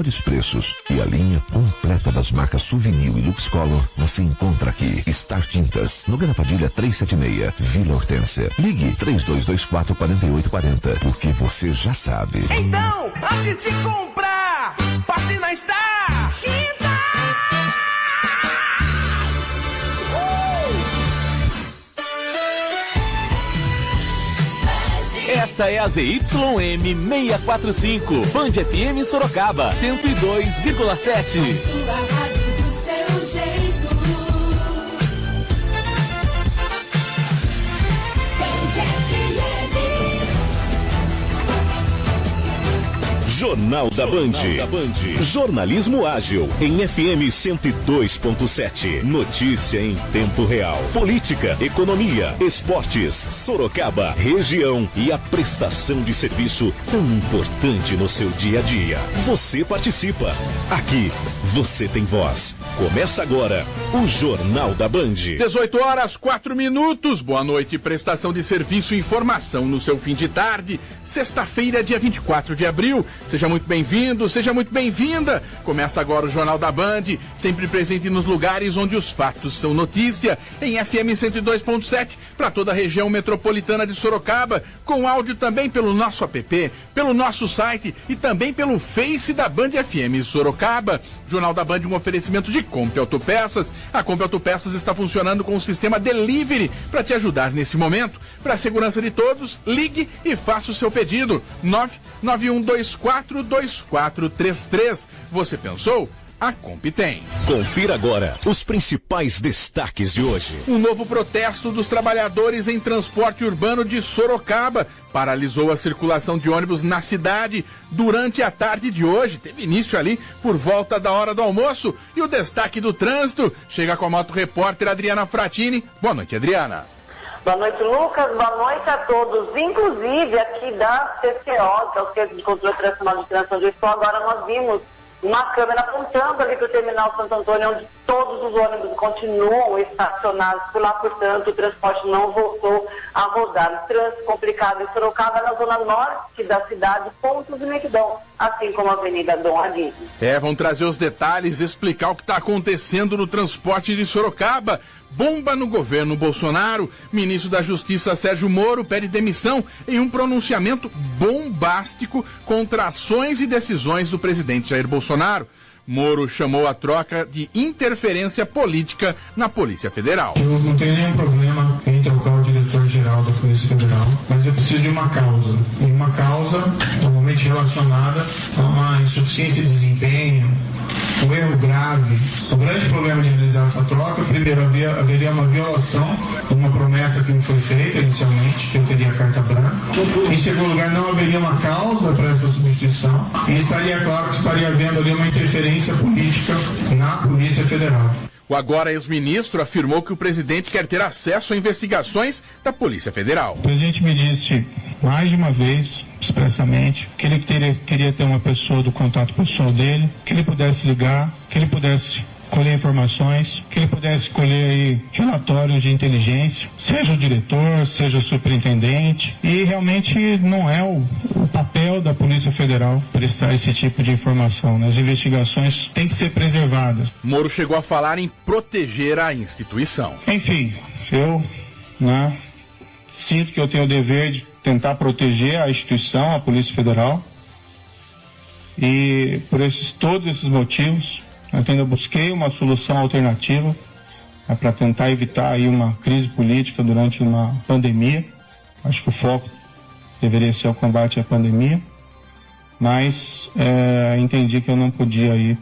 melhores preços e a linha completa das marcas Souvenir e Lux Color você encontra aqui. Star Tintas, no Gana Padilha 376, Vila Hortência. Ligue 3224-4840, porque você já sabe. Então, antes de comprar, passe na Star Tintas! Esta é a ZYM 645, Band FM Sorocaba, 102,7. Sua rádio do seu jeito. Band FM. Jornal da Band. Jornalismo ágil em FM 102.7. Notícia em tempo real. Política, economia, esportes, Sorocaba, região e a prestação de serviço tão importante no seu dia a dia. Você participa. Aqui você tem voz. Começa agora o Jornal da Band. 18h04. Boa noite, prestação de serviço e informação no seu fim de tarde. Sexta-feira, dia 24 de abril. Seja muito bem-vindo, seja muito bem-vinda. Começa agora o Jornal da Band, sempre presente nos lugares onde os fatos são notícia. Em FM 102.7 para toda a região metropolitana de Sorocaba, com áudio também pelo nosso app, pelo nosso site e também pelo Face da Band FM Sorocaba. Jornal da Band, um oferecimento de Comp Autopeças. A Comp Autopeças está funcionando com o sistema Delivery para te ajudar nesse momento. Para a segurança de todos, ligue e faça o seu pedido. 991242433. Você pensou? A Comp tem. Confira agora os principais destaques de hoje. Um novo protesto dos trabalhadores em transporte urbano de Sorocaba paralisou a circulação de ônibus na cidade durante a tarde de hoje. Teve início ali por volta da hora do almoço. E o destaque do trânsito chega com a moto repórter Adriana Fratini. Boa noite, Adriana. Boa noite, Lucas. Boa noite a todos. Inclusive aqui da CCO, que é o Centro de Controle Operacional de Trânsito, onde eu estou agora, nós vimos uma câmera apontando ali para o Terminal Santo Antônio, onde todos os ônibus continuam estacionados por lá, portanto, o transporte não voltou a rodar. Trânsito complicado em Sorocaba, na zona norte da cidade, pontos de lentidão, assim como a Avenida Dom Aguirre. Vão trazer os detalhes, explicar o que está acontecendo no transporte de Sorocaba. Bomba no governo Bolsonaro. Ministro da Justiça Sérgio Moro pede demissão em um pronunciamento bombástico contra ações e decisões do presidente Jair Bolsonaro. Moro chamou a troca de interferência política na Polícia Federal. Eu não tenho nenhum problema em trocar o diretor-geral da Polícia Federal, mas eu preciso de uma causa. E uma causa normalmente relacionada a uma insuficiência de desempenho, um erro grave. O grande problema de realizar essa troca, primeiro, haveria uma violação de uma promessa que me foi feita inicialmente, que eu teria carta branca. Em segundo lugar, não haveria uma causa para essa substituição. E estaria claro que estaria havendo ali uma interferência política na Polícia Federal. O agora ex-ministro afirmou que o presidente quer ter acesso a investigações da Polícia Federal. O presidente me disse mais de uma vez, expressamente, que ele queria ter uma pessoa do contato pessoal dele, que ele pudesse ligar, que ele pudesse colher informações, que ele pudesse colher aí relatórios de inteligência, seja o diretor, seja o superintendente, e realmente não é o papel da Polícia Federal prestar esse tipo de informação, né? As investigações têm que ser preservadas. Moro chegou a falar em proteger a instituição. Enfim, eu sinto que eu tenho o dever de tentar proteger a instituição, a Polícia Federal, e por todos esses motivos, eu ainda busquei uma solução alternativa para tentar evitar aí uma crise política durante uma pandemia. Acho que o foco deveria ser o combate à pandemia, mas entendi que eu não podia aí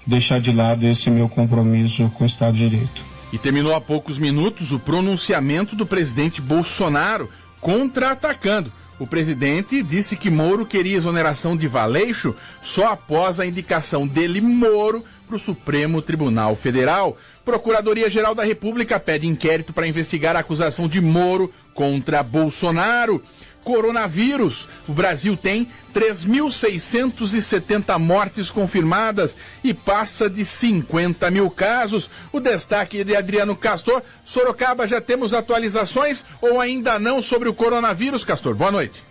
deixar de lado esse meu compromisso com o Estado de Direito. E terminou há poucos minutos o pronunciamento do presidente Bolsonaro contra-atacando. O presidente disse que Moro queria exoneração de Valeixo só após a indicação dele, Moro, para o Supremo Tribunal Federal. Procuradoria-Geral da República pede inquérito para investigar a acusação de Moro contra Bolsonaro. Coronavírus. O Brasil tem 3.670 mortes confirmadas e passa de 50 mil casos. O destaque de Adriano Castor. Sorocaba, já temos atualizações ou ainda não sobre o coronavírus, Castor? Boa noite.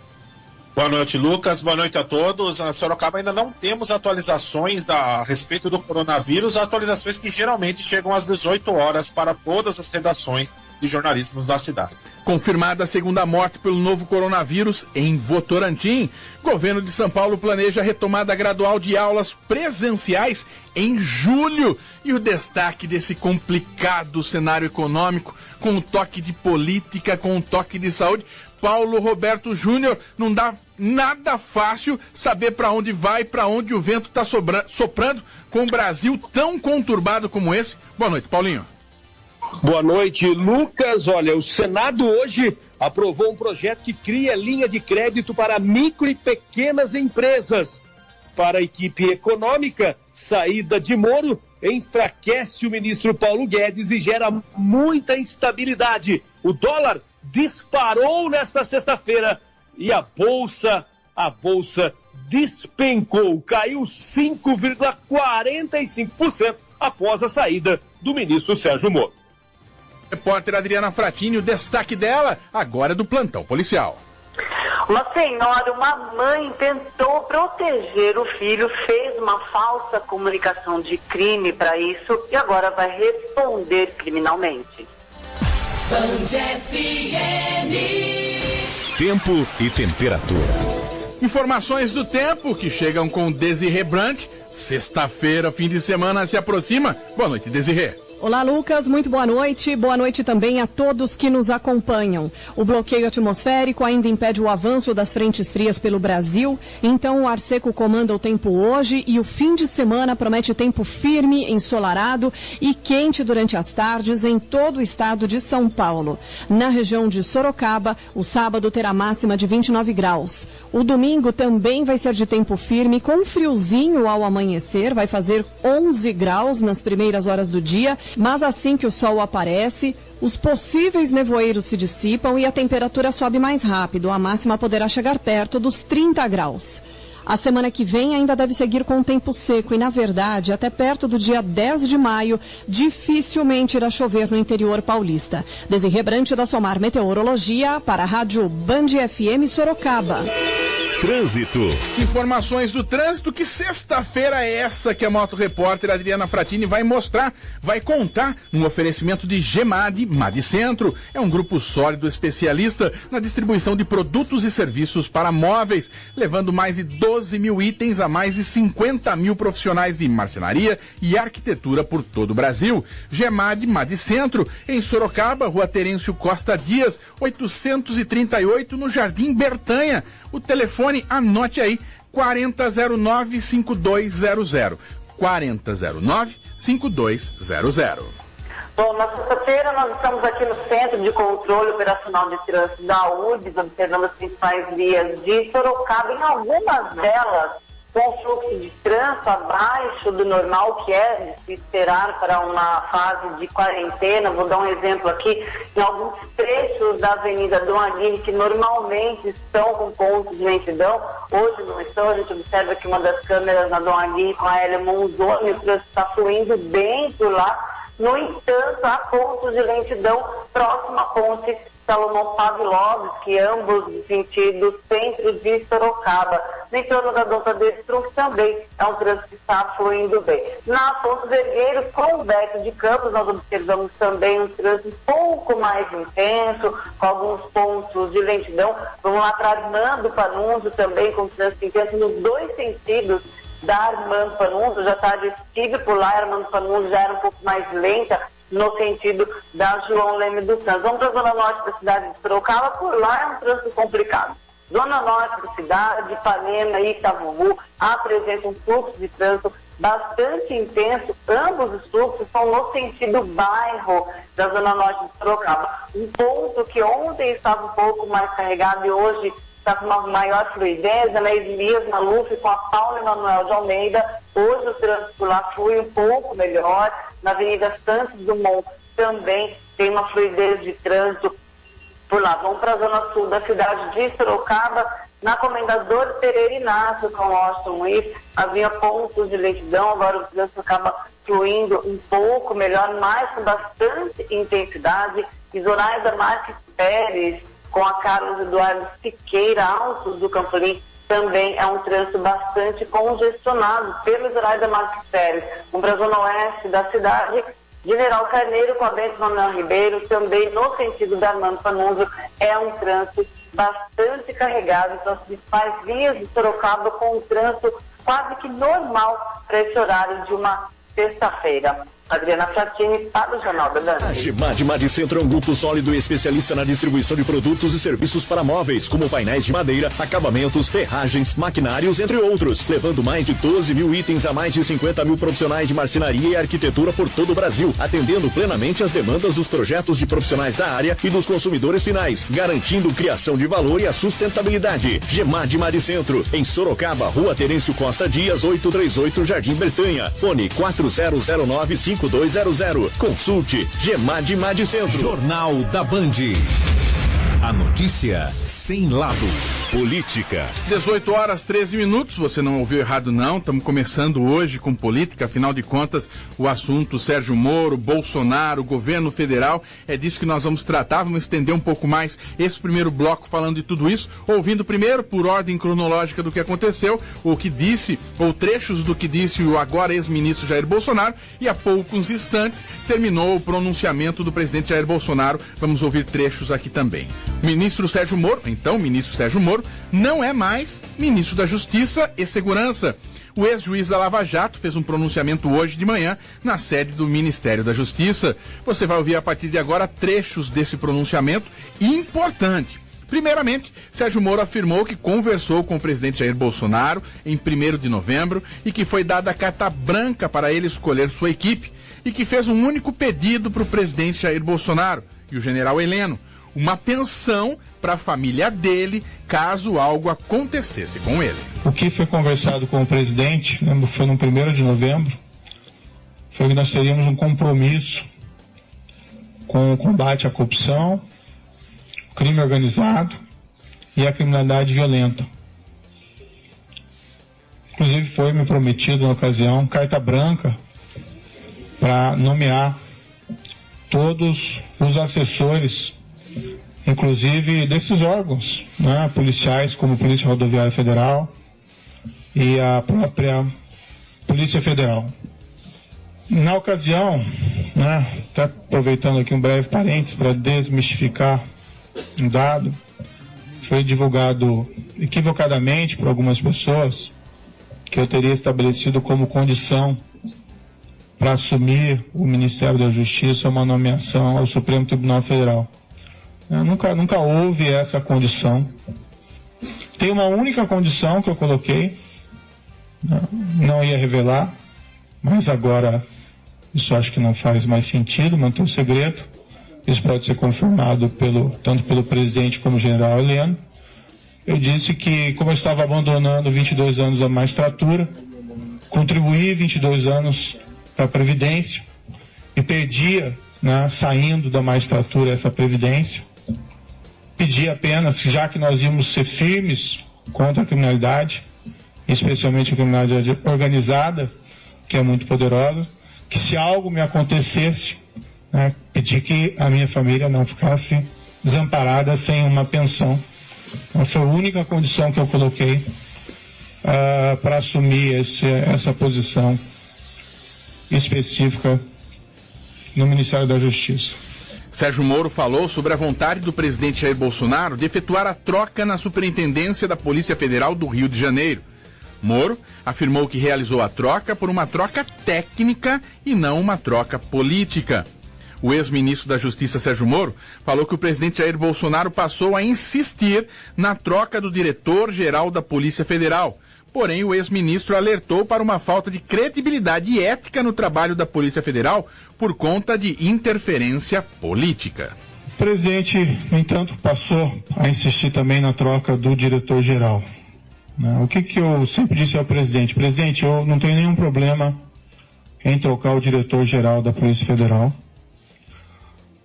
Boa noite, Lucas. Boa noite a todos. Na Sorocaba ainda não temos atualizações a respeito do coronavírus, atualizações que geralmente chegam às 18 horas para todas as redações de jornalismo da cidade. Confirmada a segunda morte pelo novo coronavírus em Votorantim. Governo de São Paulo planeja a retomada gradual de aulas presenciais em julho. E o destaque desse complicado cenário econômico, com um toque de política, com um toque de saúde. Paulo Roberto Júnior, não dá nada fácil saber para onde vai, para onde o vento está soprando com o Brasil tão conturbado como esse. Boa noite, Paulinho. Boa noite, Lucas. Olha, o Senado hoje aprovou um projeto que cria linha de crédito para micro e pequenas empresas. Para a equipe econômica, saída de Moro enfraquece o ministro Paulo Guedes e gera muita instabilidade. O dólar disparou nesta sexta-feira e a bolsa despencou, caiu 5,45% após a saída do ministro Sérgio Moro. Repórter Adriana Fratini, o destaque dela agora é do plantão policial. Uma senhora, uma mãe, tentou proteger o filho, fez uma falsa comunicação de crime para isso e agora vai responder criminalmente. Band FM. Tempo e temperatura. Informações do tempo que chegam com Desirê Brant. Sexta-feira, fim de semana se aproxima. Boa noite, Desirê. Olá, Lucas, muito boa noite. Boa noite também a todos que nos acompanham. O bloqueio atmosférico ainda impede o avanço das frentes frias pelo Brasil, então o ar seco comanda o tempo hoje e o fim de semana promete tempo firme, ensolarado e quente durante as tardes em todo o estado de São Paulo. Na região de Sorocaba, o sábado terá máxima de 29 graus. O domingo também vai ser de tempo firme, com friozinho ao amanhecer, vai fazer 11 graus nas primeiras horas do dia, mas assim que o sol aparece, os possíveis nevoeiros se dissipam e a temperatura sobe mais rápido. A máxima poderá chegar perto dos 30 graus. A semana que vem ainda deve seguir com o tempo seco e, na verdade, até perto do dia 10 de maio, dificilmente irá chover no interior paulista. Desirê Brant da Somar Meteorologia para a Rádio Band FM Sorocaba. Trânsito. Informações do trânsito, que sexta-feira é essa que a Moto Repórter Adriana Fratini vai mostrar, vai contar no oferecimento de Gemad, Mad Centro. É um grupo sólido especialista na distribuição de produtos e serviços para móveis, levando mais de 12 mil itens a mais de 50 mil profissionais de marcenaria e arquitetura por todo o Brasil. Gemad, Mad Centro, em Sorocaba, Rua Terêncio Costa Dias, 838, no Jardim Bertanha. O telefone, anote aí, 4009-5200. 4009-5200. Bom, na sexta-feira nós estamos aqui no Centro de Controle Operacional de Trânsito da URBS, observando as principais vias de Sorocaba. Em algumas delas, com fluxo de trânsito abaixo do normal, que é de se esperar para uma fase de quarentena. Vou dar um exemplo aqui, em alguns trechos da Avenida Dom Aguirre, que normalmente estão com pontos de lentidão, hoje não estão. A gente observa que uma das câmeras na Dom Aguirre com a Hélia Monzoni, o trânsito está fluindo bem por lá. No entanto, há pontos de lentidão próximo à ponte Salomão Pavlovski, ambos de sentido centro de Sorocaba. No entorno da Dom Tadeu Strunk também é um trânsito que está fluindo bem. Na Pontos Vergueiros, com o Beto de Campos, nós observamos também um trânsito um pouco mais intenso, com alguns pontos de lentidão. Vamos lá para Armando Panunzio também, com trânsito intenso nos dois sentidos da Armando Panunzio, já está descido por lá. Armando Panunzio já era um pouco mais lenta no sentido da João Leme dos Santos. Vamos para a zona norte da cidade de Sorocaba, por lá é um trânsito complicado. Zona norte da cidade, Ipanema e Itavuvu apresentam um fluxo de trânsito bastante intenso. Ambos os fluxos são no sentido bairro da zona norte de Sorocaba. Um ponto que ontem estava um pouco mais carregado e hoje está com uma maior fluidez, na Elias Maluf com a Paula Emanuel de Almeida. Hoje o trânsito lá flui um pouco melhor. Na Avenida Santos Dumont também tem uma fluidez de trânsito por lá. Vamos para a zona sul da cidade de Sorocaba, na Comendador Pereira Inácio com Washington Luiz, havia pontos de lentidão, agora o trânsito acaba fluindo um pouco melhor, mas com bastante intensidade. E Zoraida Marques Pérez, com a Carlos Eduardo Siqueira Altos do Campolim, também é um trânsito bastante congestionado pelo Zoraida Marques Pérez. Para a zona oeste da cidade, General Carneiro com a Bento Manuel Ribeiro, também no sentido da Armando Panunzio, é um trânsito bastante carregado. Então, as principais vias de Sorocaba com um trânsito quase que normal para esse horário de uma sexta-feira. Adriana Fratini para o Jornal da Band. A Gemad Madicentro é um grupo sólido e especialista na distribuição de produtos e serviços para móveis, como painéis de madeira, acabamentos, ferragens, maquinários, entre outros, levando mais de 12 mil itens a mais de 50 mil profissionais de marcenaria e arquitetura por todo o Brasil, atendendo plenamente as demandas dos projetos de profissionais da área e dos consumidores finais, garantindo criação de valor e a sustentabilidade. Gemad Madicentro, em Sorocaba, Rua Terêncio Costa Dias, 838, Jardim Bretanha. Fone 40095200. Consulte Gemad Madicentro. Jornal da Band. A notícia sem lado. Política. 18 horas 13 minutos, você não ouviu errado não, estamos começando hoje com política, afinal de contas o assunto Sérgio Moro, Bolsonaro, governo federal, é disso que nós vamos tratar, vamos estender um pouco mais esse primeiro bloco falando de tudo isso, ouvindo primeiro, por ordem cronológica do que aconteceu, o que disse, ou trechos do que disse o agora ex-ministro Jair Bolsonaro, e há poucos instantes terminou o pronunciamento do presidente Jair Bolsonaro, vamos ouvir trechos aqui também. O ministro Sérgio Moro, então o ministro Sérgio Moro, não é mais ministro da Justiça e Segurança. O ex-juiz da Lava Jato fez um pronunciamento hoje de manhã na sede do Ministério da Justiça. Você vai ouvir a partir de agora trechos desse pronunciamento importante. Primeiramente, Sérgio Moro afirmou que conversou com o presidente Jair Bolsonaro em 1º de novembro e que foi dada a carta branca para ele escolher sua equipe e que fez um único pedido para o presidente Jair Bolsonaro e o general Heleno, uma pensão para a família dele, caso algo acontecesse com ele. O que foi conversado com o presidente, foi no 1º de novembro, foi que nós teríamos um compromisso com o combate à corrupção, crime organizado e a criminalidade violenta. Inclusive foi me prometido na ocasião carta branca para nomear todos os assessores, inclusive desses órgãos, né, policiais, como a Polícia Rodoviária Federal e a própria Polícia Federal. Na ocasião, né, até aproveitando aqui um breve parênteses para desmistificar um dado, foi divulgado equivocadamente por algumas pessoas que eu teria estabelecido como condição para assumir o Ministério da Justiça uma nomeação ao Supremo Tribunal Federal. Nunca houve essa condição. Tem uma única condição que eu coloquei, não ia revelar, mas agora isso acho que não faz mais sentido, manter o segredo. Isso pode ser confirmado tanto pelo presidente como o general Heleno. Eu disse que, como eu estava abandonando 22 anos da magistratura, contribuí 22 anos para a Previdência e perdia, né, saindo da magistratura essa Previdência. Pedi apenas, já que nós íamos ser firmes contra a criminalidade, especialmente a criminalidade organizada, que é muito poderosa, que se algo me acontecesse, né, pedi que a minha família não ficasse desamparada sem uma pensão. Então, foi a única condição que eu coloquei para assumir essa posição específica no Ministério da Justiça. Sérgio Moro falou sobre a vontade do presidente Jair Bolsonaro de efetuar a troca na Superintendência da Polícia Federal do Rio de Janeiro. Moro afirmou que realizou a troca por uma troca técnica e não uma troca política. O ex-ministro da Justiça, Sérgio Moro, falou que o presidente Jair Bolsonaro passou a insistir na troca do diretor-geral da Polícia Federal. Porém, o ex-ministro alertou para uma falta de credibilidade e ética no trabalho da Polícia Federal por conta de interferência política. O presidente, no entanto, passou a insistir também na troca do diretor-geral. O que eu sempre disse ao presidente? Presidente, eu não tenho nenhum problema em trocar o diretor-geral da Polícia Federal,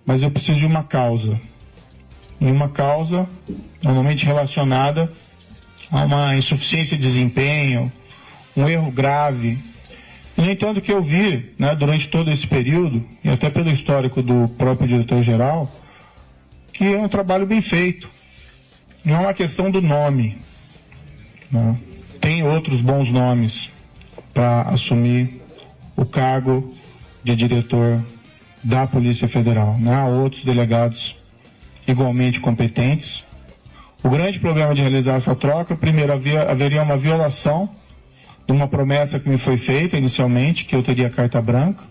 mas eu preciso de uma causa. E uma causa normalmente relacionada a uma insuficiência de desempenho, um erro grave. E, no entanto, o que eu vi, né, durante todo esse período, e até pelo histórico do próprio diretor-geral, que é um trabalho bem feito, não é uma questão do nome, né? Tem outros bons nomes para assumir o cargo de diretor da Polícia Federal, né? Há outros delegados igualmente competentes. O grande problema de realizar essa troca, primeiro, haveria uma violação de uma promessa que me foi feita inicialmente, que eu teria carta branca.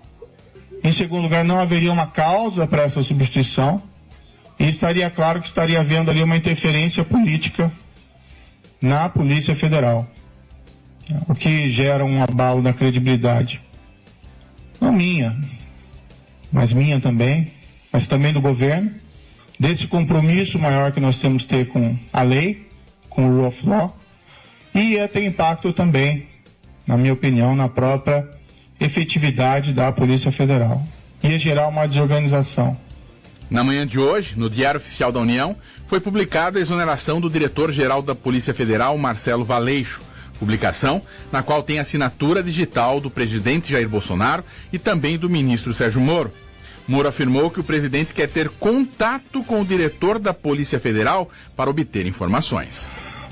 Em segundo lugar, não haveria uma causa para essa substituição e estaria claro que estaria havendo ali uma interferência política na Polícia Federal, o que gera um abalo na credibilidade, não minha, mas minha também, mas também do governo, desse compromisso maior que nós temos que ter com a lei, com o rule of law, e ia ter impacto também, na minha opinião, na própria efetividade da Polícia Federal. Ia gerar uma desorganização. Na manhã de hoje, no Diário Oficial da União, foi publicada a exoneração do diretor-geral da Polícia Federal, Marcelo Valeixo. Publicação na qual tem assinatura digital do presidente Jair Bolsonaro e também do ministro Sérgio Moro. Moro afirmou que o presidente quer ter contato com o diretor da Polícia Federal para obter informações.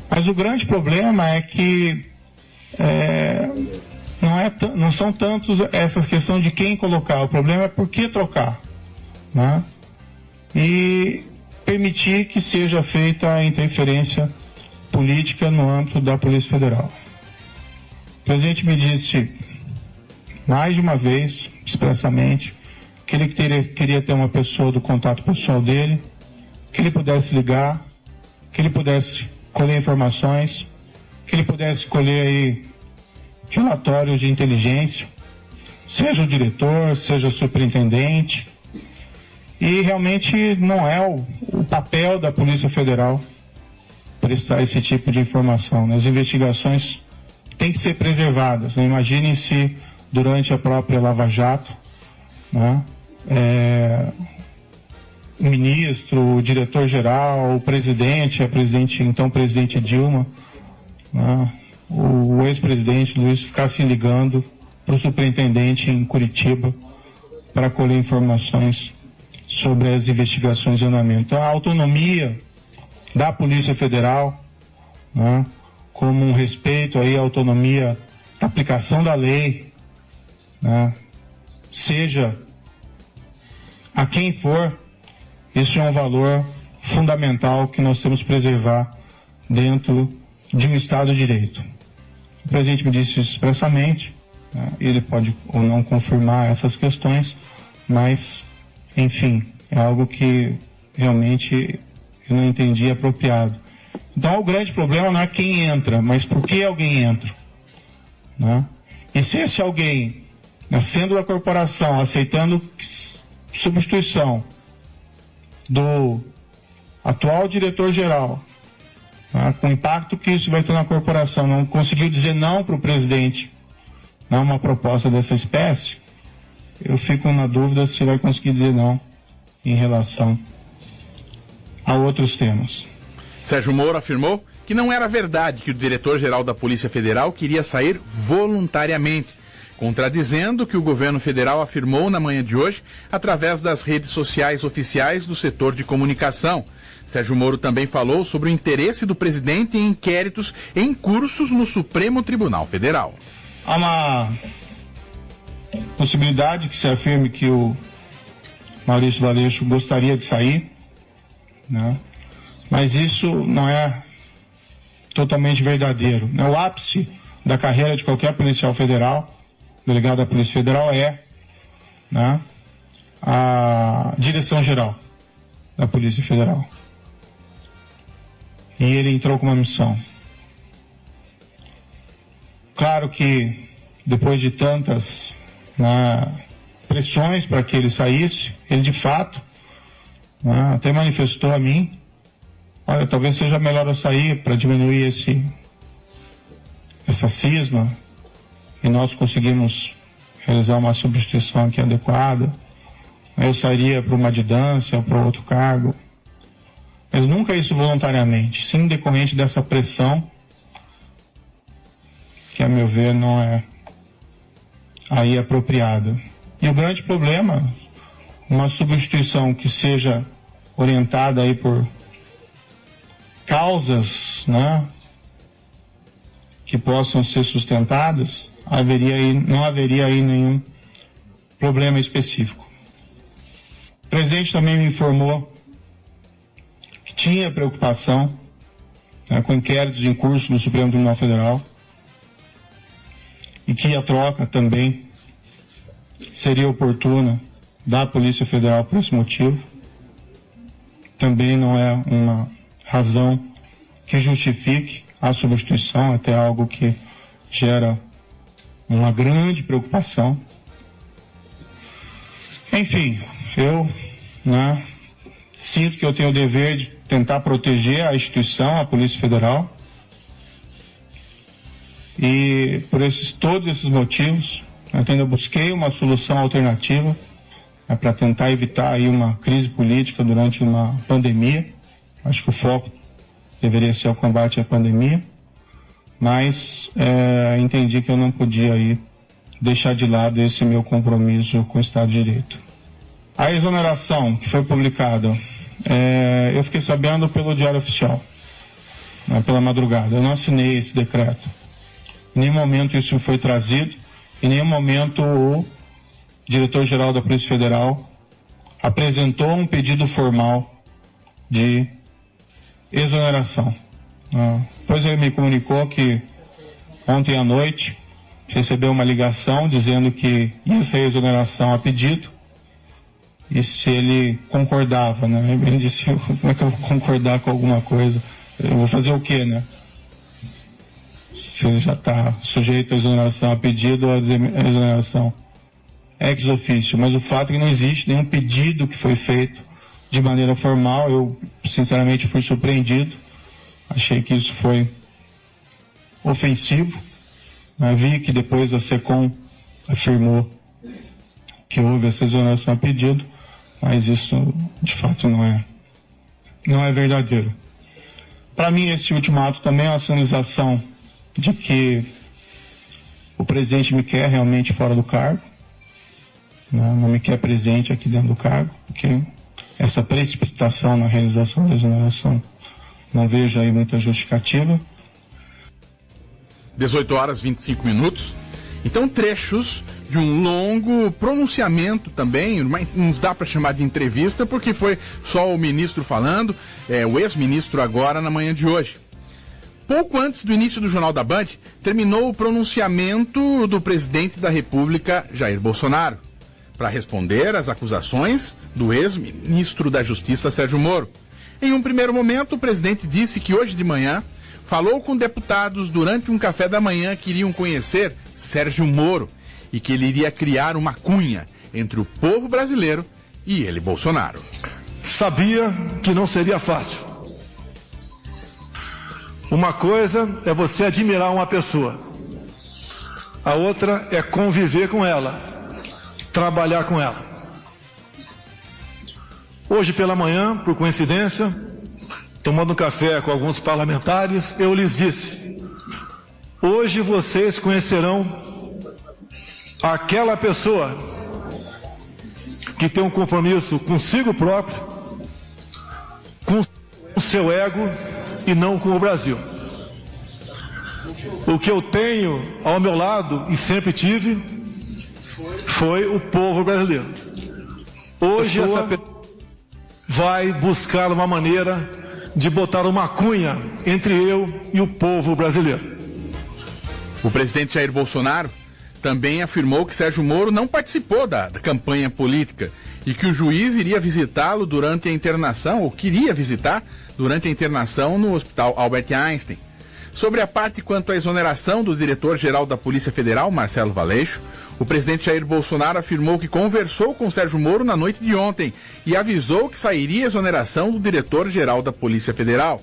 Mas o grande problema é que não são tantos essa questão de quem colocar, o problema é por que trocar, né? E permitir que seja feita a interferência política no âmbito da Polícia Federal. O presidente me disse mais de uma vez, expressamente, que ele queria ter uma pessoa do contato pessoal dele, que ele pudesse ligar, que ele pudesse colher informações, que ele pudesse colher aí relatórios de inteligência, seja o diretor, seja o superintendente, e realmente não é o papel da Polícia Federal prestar esse tipo de informação, né? As investigações têm que ser preservadas, né? Imaginem se durante a própria Lava Jato, né, o ministro, o diretor-geral, o presidente, então presidente Dilma, né, o ex-presidente Luiz ficassem ligando para o superintendente em Curitiba para colher informações sobre as investigações em andamento. Então a autonomia da Polícia Federal, né, como um respeito aí à autonomia da aplicação da lei, né, seja a quem for, isso é um valor fundamental que nós temos que preservar dentro de um Estado de Direito. O presidente me disse isso expressamente, né, ele pode ou não confirmar essas questões, mas, enfim, é algo que realmente eu não entendi apropriado. Então o grande problema não é quem entra, mas por que alguém entra, né? E se esse alguém, sendo da corporação, aceitando substituição do atual diretor-geral, né, com o impacto que isso vai ter na corporação, não conseguiu dizer não para o presidente, não uma proposta dessa espécie, eu fico na dúvida se vai conseguir dizer não em relação a outros temas. Sérgio Moro afirmou que não era verdade que o diretor-geral da Polícia Federal queria sair voluntariamente, contradizendo o que o governo federal afirmou na manhã de hoje através das redes sociais oficiais do setor de comunicação. Sérgio Moro também falou sobre o interesse do presidente em inquéritos em cursos no Supremo Tribunal Federal. Há uma possibilidade que se afirme que o Maurício Valeixo gostaria de sair, né? Mas isso não é totalmente verdadeiro. O ápice da carreira de qualquer policial federal, delegado da Polícia Federal, é, né, a direção-geral da Polícia Federal. E ele entrou com uma missão. Claro que depois de tantas, né, pressões para que ele saísse, ele de fato, né, até manifestou a mim: olha, talvez seja melhor eu sair para diminuir essa cisma, e nós conseguimos realizar uma substituição aqui adequada. Eu sairia para uma adjudância ou para outro cargo, mas nunca isso voluntariamente, sim decorrente dessa pressão, que a meu ver não é aí apropriada. E o grande problema, uma substituição que seja orientada aí por causas, né, que possam ser sustentadas, não haveria aí nenhum problema específico. O presidente também me informou que tinha preocupação, né, com inquéritos em curso no Supremo Tribunal Federal e que a troca também seria oportuna da Polícia Federal por esse motivo. Também não é uma razão que justifique a substituição, até algo que gera uma grande preocupação. Enfim, eu, né, sinto que eu tenho o dever de tentar proteger a instituição, a Polícia Federal, e por todos esses motivos, eu ainda busquei uma solução alternativa, né, para tentar evitar aí uma crise política durante uma pandemia. Acho que o foco deveria ser o combate à pandemia, mas entendi que eu não podia aí deixar de lado esse meu compromisso com o Estado de Direito. A exoneração que foi publicada, eu fiquei sabendo pelo Diário Oficial, né, pela madrugada. Eu não assinei esse decreto. Em nenhum momento isso foi trazido, em nenhum momento o diretor-geral da Polícia Federal apresentou um pedido formal de exoneração. Depois ele me comunicou que ontem à noite recebeu uma ligação dizendo que ia sair exoneração a pedido e se ele concordava, né? Ele disse, como é que eu vou concordar com alguma coisa? Eu vou fazer o quê, né? Se ele já está sujeito à exoneração a pedido ou à exoneração ex officio, mas o fato é que não existe nenhum pedido que foi feito de maneira formal. Eu, sinceramente, fui surpreendido. Achei que isso foi ofensivo. Vi que depois a SECOM afirmou que houve essa exoneração a pedido, mas isso, de fato, não é verdadeiro. Para mim, esse último ato também é uma sinalização de que o presidente me quer realmente fora do cargo, né? Não me quer presente aqui dentro do cargo, porque essa precipitação na realização da exoneração não vejo aí muita justificativa. 18h25. Então, trechos de um longo pronunciamento também, não dá para chamar de entrevista, porque foi só o ministro falando, o ex-ministro agora na manhã de hoje. Pouco antes do início do Jornal da Band, terminou o pronunciamento do presidente da República, Jair Bolsonaro, para responder às acusações do ex-ministro da Justiça, Sérgio Moro. Em um primeiro momento, o presidente disse que hoje de manhã falou com deputados durante um café da manhã que iriam conhecer Sérgio Moro e que ele iria criar uma cunha entre o povo brasileiro e ele, Bolsonaro. Sabia que não seria fácil. Uma coisa é você admirar uma pessoa, a outra é conviver com ela, trabalhar com ela. Hoje pela manhã, por coincidência, tomando um café com alguns parlamentares, eu lhes disse: hoje vocês conhecerão aquela pessoa que tem um compromisso consigo próprio, com o seu ego e não com o Brasil. O que eu tenho ao meu lado e sempre tive foi o povo brasileiro. Hoje essa pessoa vai buscar uma maneira de botar uma cunha entre eu e o povo brasileiro. O presidente Jair Bolsonaro também afirmou que Sérgio Moro não participou da campanha política e que o juiz iria visitá-lo durante a internação, ou queria visitar durante a internação no Hospital Albert Einstein. Sobre a parte quanto à exoneração do diretor-geral da Polícia Federal, Marcelo Valeixo, o presidente Jair Bolsonaro afirmou que conversou com Sérgio Moro na noite de ontem e avisou que sairia a exoneração do diretor-geral da Polícia Federal.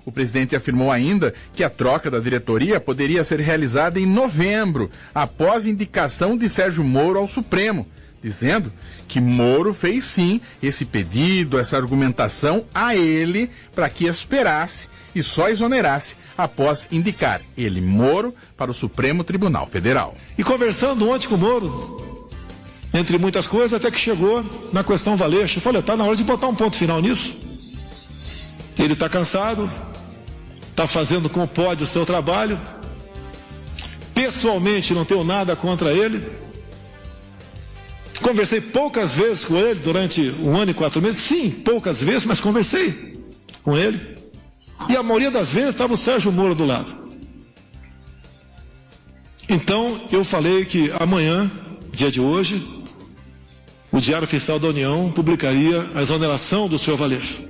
O presidente afirmou ainda que a troca da diretoria poderia ser realizada em novembro, após indicação de Sérgio Moro ao Supremo, dizendo que Moro fez sim esse pedido, essa argumentação a ele para que esperasse e só exonerasse após indicar ele, Moro, para o Supremo Tribunal Federal. E conversando ontem com o Moro, entre muitas coisas, até que chegou na questão Valeixo. Eu falei, está na hora de botar um ponto final nisso. Ele está cansado, está fazendo como pode o seu trabalho. Pessoalmente não tenho nada contra ele. Conversei poucas vezes com ele durante 1 ano e 4 meses. Sim, poucas vezes, mas conversei com ele. E a maioria das vezes estava o Sérgio Moro do lado. Então eu falei que amanhã, dia de hoje, o Diário Oficial da União publicaria a exoneração do senhor Valeixo.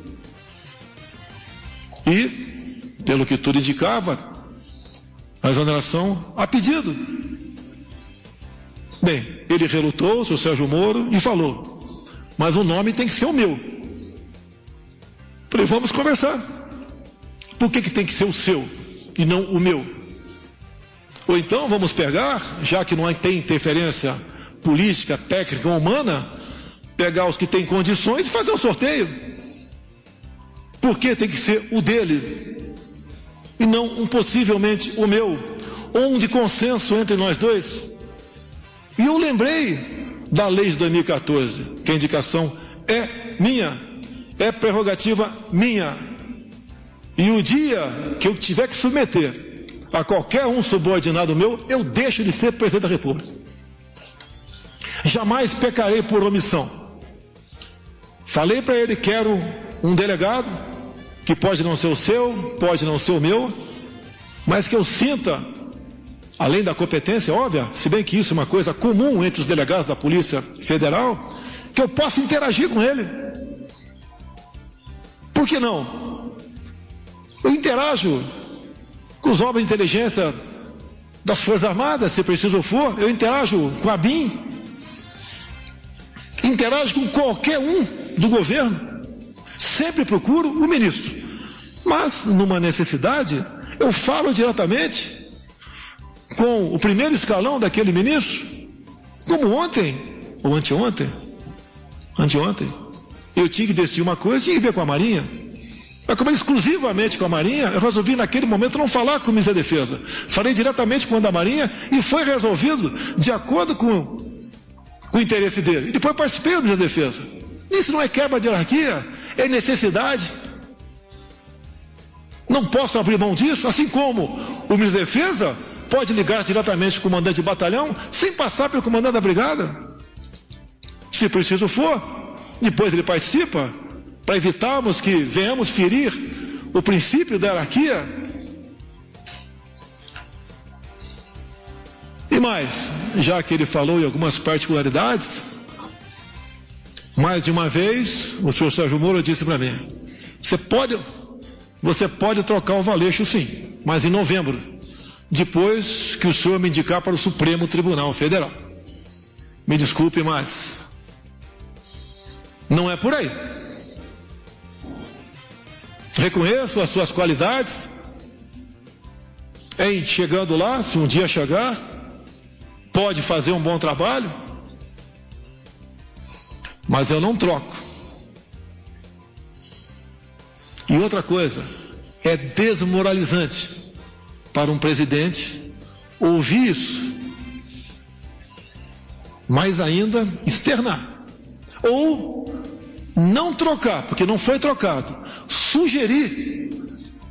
E, pelo que tudo indicava, a exoneração a pedido. Bem, ele relutou, o senhor Sérgio Moro, e falou: mas o nome tem que ser o meu. Falei: vamos conversar. Por que tem que ser o seu e não o meu? Ou então vamos pegar, já que não tem interferência política, técnica ou humana, pegar os que têm condições e fazer um sorteio. Por que tem que ser o dele e não possivelmente o meu, ou um de consenso entre nós dois? E eu lembrei da lei de 2014, que a indicação é minha, é prerrogativa minha. E o dia que eu tiver que submeter a qualquer um subordinado meu, eu deixo de ser presidente da República. Jamais pecarei por omissão. Falei para ele: quero um delegado, que pode não ser o seu, pode não ser o meu, mas que eu sinta, além da competência óbvia, se bem que isso é uma coisa comum entre os delegados da Polícia Federal, que eu possa interagir com ele. Por que não? Eu interajo com os órgãos de inteligência das Forças Armadas, se preciso for, eu interajo com a BIM, interajo com qualquer um do governo, sempre procuro o ministro, mas numa necessidade eu falo diretamente com o primeiro escalão daquele ministro, como ontem, ou anteontem, eu tinha que decidir uma coisa, tinha que ver com a Marinha. Mas como exclusivamente com a Marinha, eu resolvi naquele momento não falar com o ministro da Defesa. Falei diretamente com o da Marinha e foi resolvido de acordo com o interesse dele. E depois participei do ministro da Defesa. Isso não é quebra de hierarquia, é necessidade. Não posso abrir mão disso, assim como o ministro da Defesa pode ligar diretamente com o comandante de batalhão sem passar pelo comandante da brigada. Se preciso for, depois ele participa, para evitarmos que venhamos ferir o princípio da hierarquia. E mais, já que ele falou em algumas particularidades, mais de uma vez o senhor Sérgio Moro disse para mim: você pode trocar o Valeixo sim, mas em novembro, depois que o senhor me indicar para o Supremo Tribunal Federal. Me desculpe, mas não é por aí. Reconheço as suas qualidades em chegando lá, se um dia chegar, pode fazer um bom trabalho, mas eu não troco. E outra coisa, é desmoralizante para um presidente ouvir isso, mais ainda externar, ou não trocar, porque não foi trocado, sugerir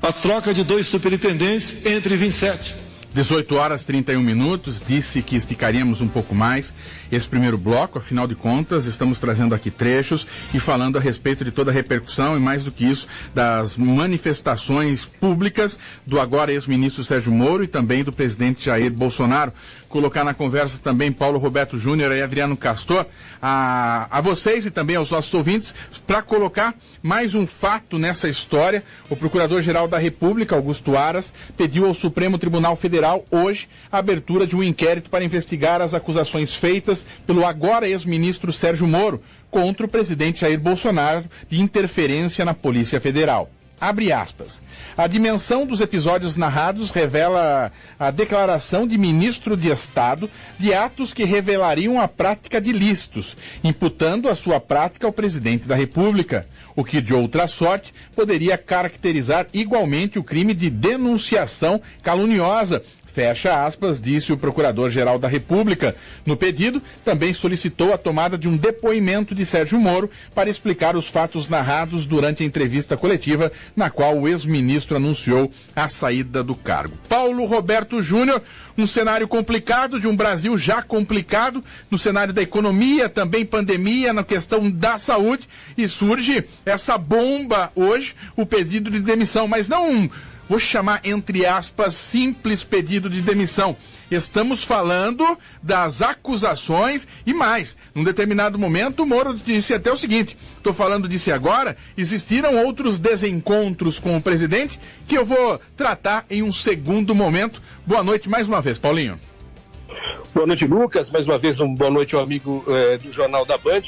a troca de 2 superintendentes entre 27. 18 horas e 31 minutos, disse que esticaríamos um pouco mais esse primeiro bloco, afinal de contas, estamos trazendo aqui trechos e falando a respeito de toda a repercussão e, mais do que isso, das manifestações públicas do agora ex-ministro Sérgio Moro e também do presidente Jair Bolsonaro. Colocar na conversa também Paulo Roberto Júnior e Adriano Castor, a vocês e também aos nossos ouvintes, para colocar mais um fato nessa história. O Procurador-Geral da República, Augusto Aras, pediu ao Supremo Tribunal Federal hoje a abertura de um inquérito para investigar as acusações feitas pelo agora ex-ministro Sérgio Moro contra o presidente Jair Bolsonaro de interferência na Polícia Federal. Abre aspas. A dimensão dos episódios narrados revela a declaração de ministro de Estado de atos que revelariam a prática de ilícitos, imputando a sua prática ao presidente da República, o que de outra sorte poderia caracterizar igualmente o crime de denunciação caluniosa fecha aspas, disse o Procurador-Geral da República. No pedido, também solicitou a tomada de um depoimento de Sérgio Moro para explicar os fatos narrados durante a entrevista coletiva, na qual o ex-ministro anunciou a saída do cargo. Paulo Roberto Júnior, um cenário complicado, de um Brasil já complicado, no cenário da economia, também pandemia, na questão da saúde, e surge essa bomba hoje, o pedido de demissão, mas não, vou chamar entre aspas, simples pedido de demissão. Estamos falando das acusações e mais. Num determinado momento, o Moro disse até o seguinte, estou falando disso agora, existiram outros desencontros com o presidente que eu vou tratar em um segundo momento. Boa noite mais uma vez, Paulinho. Boa noite, Lucas. Mais uma vez, boa noite ao amigo do Jornal da Band.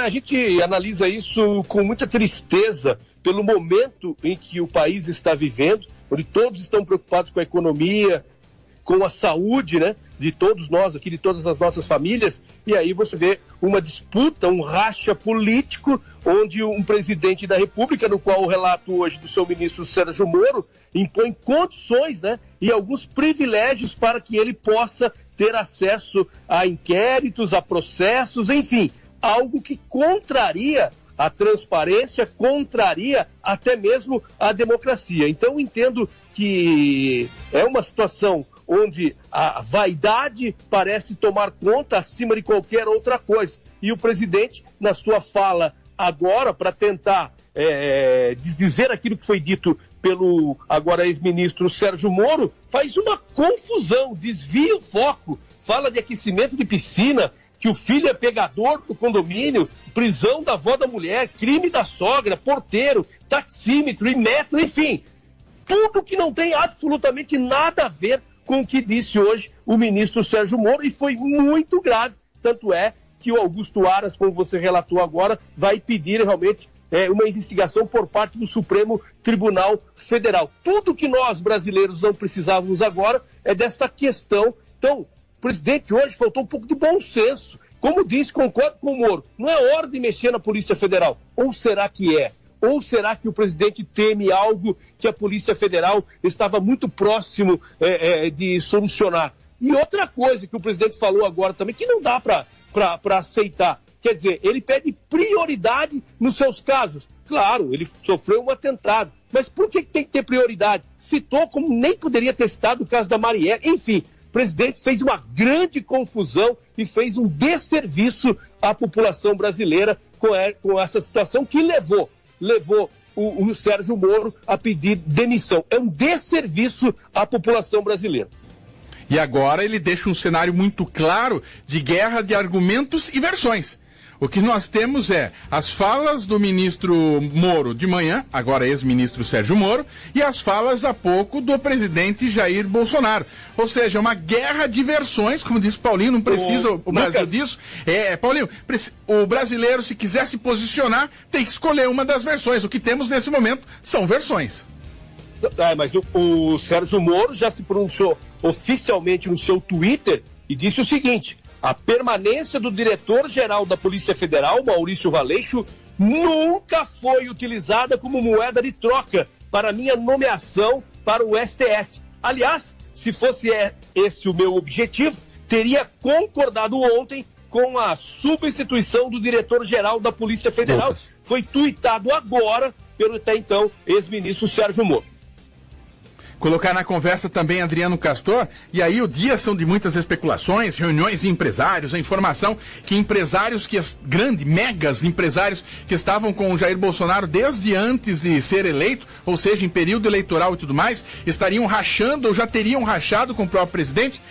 A gente analisa isso com muita tristeza pelo momento em que o país está vivendo, onde todos estão preocupados com a economia, com a saúde, né, de todos nós aqui, de todas as nossas famílias, e aí você vê uma disputa, um racha político, onde um presidente da República, no qual o relato hoje do seu ministro Sérgio Moro, impõe condições, né, e alguns privilégios para que ele possa ter acesso a inquéritos, a processos, enfim, algo que contraria a transparência, contraria até mesmo a democracia. Então, entendo que é uma situação onde a vaidade parece tomar conta acima de qualquer outra coisa. E o presidente, na sua fala agora, para tentar dizer aquilo que foi dito pelo agora ex-ministro Sérgio Moro, faz uma confusão, desvia o foco, fala de aquecimento de piscina, que o filho é pegador do condomínio, prisão da avó da mulher, crime da sogra, porteiro, taxímetro e metro, enfim, tudo que não tem absolutamente nada a ver com o que disse hoje o ministro Sérgio Moro, e foi muito grave, tanto é que o Augusto Aras, como você relatou agora, vai pedir realmente uma investigação por parte do Supremo Tribunal Federal. Tudo que nós brasileiros não precisávamos agora é desta questão. Então, o presidente hoje faltou um pouco de bom senso. Como disse, concordo com o Moro, não é hora de mexer na Polícia Federal. Ou será que é? Ou será que o presidente teme algo que a Polícia Federal estava muito próximo de solucionar? E outra coisa que o presidente falou agora também, que não dá para aceitar. Quer dizer, ele pede prioridade nos seus casos. Claro, ele sofreu um atentado. Mas por que tem que ter prioridade? Citou como nem poderia ter citado o caso da Marielle. Enfim, o presidente fez uma grande confusão e fez um desserviço à população brasileira com essa situação que levou o Sérgio Moro a pedir demissão. É um desserviço à população brasileira. E agora ele deixa um cenário muito claro de guerra de argumentos e versões. O que nós temos é as falas do ministro Moro de manhã, agora ex-ministro Sérgio Moro, e as falas há pouco do presidente Jair Bolsonaro. Ou seja, uma guerra de versões, como disse Paulinho, não precisa o Brasil disso. Paulinho, o brasileiro, se quiser se posicionar, tem que escolher uma das versões. O que temos nesse momento são versões. Mas o Sérgio Moro já se pronunciou oficialmente no seu Twitter e disse o seguinte: a permanência do diretor-geral da Polícia Federal, Maurício Valeixo, nunca foi utilizada como moeda de troca para minha nomeação para o STF. Aliás, se fosse esse o meu objetivo, teria concordado ontem com a substituição do diretor-geral da Polícia Federal. Foi tuitado agora pelo até então ex-ministro Sérgio Moro. Colocar na conversa também Adriano Castor, e aí o dia são de muitas especulações, reuniões de empresários, a informação que empresários, megas empresários que estavam com o Jair Bolsonaro desde antes de ser eleito, ou seja, em período eleitoral e tudo mais, estariam rachando ou já teriam rachado com o próprio presidente.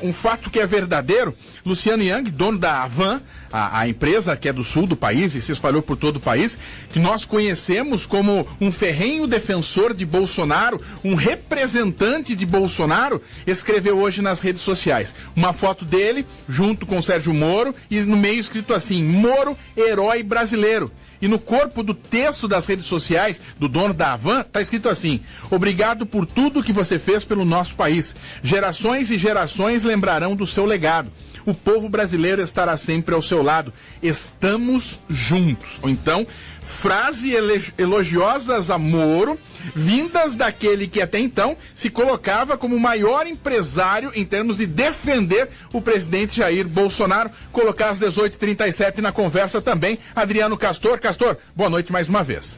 Um fato que é verdadeiro, Luciano Yang, dono da Avan, a empresa que é do sul do país e se espalhou por todo o país, que nós conhecemos como um ferrenho defensor de Bolsonaro, um representante de Bolsonaro, escreveu hoje nas redes sociais uma foto dele junto com Sérgio Moro e no meio escrito assim: Moro, herói brasileiro. E no corpo do texto das redes sociais do dono da Avan está escrito assim: obrigado por tudo que você fez pelo nosso país. Gerações e gerações lembrarão do seu legado. o povo brasileiro estará sempre ao seu lado. Estamos juntos. Ou então, frases elogiosas a Moro, vindas daquele que até então se colocava como o maior empresário em termos de defender o presidente Jair Bolsonaro. Colocar às 18h37 na conversa também, Adriano Castor. Castor, boa noite mais uma vez.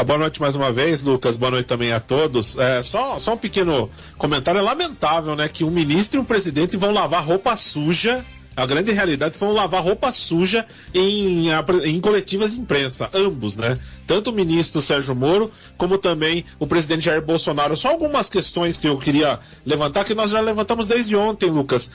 Boa noite mais uma vez, Lucas. Boa noite também a todos. Só um pequeno comentário. É lamentável, né, que um ministro e um presidente vão lavar roupa suja. A grande realidade foi lavar roupa suja em coletivas de imprensa, ambos, né? Tanto o ministro Sérgio Moro, como também o presidente Jair Bolsonaro. Só algumas questões que eu queria levantar, que nós já levantamos desde ontem, Lucas.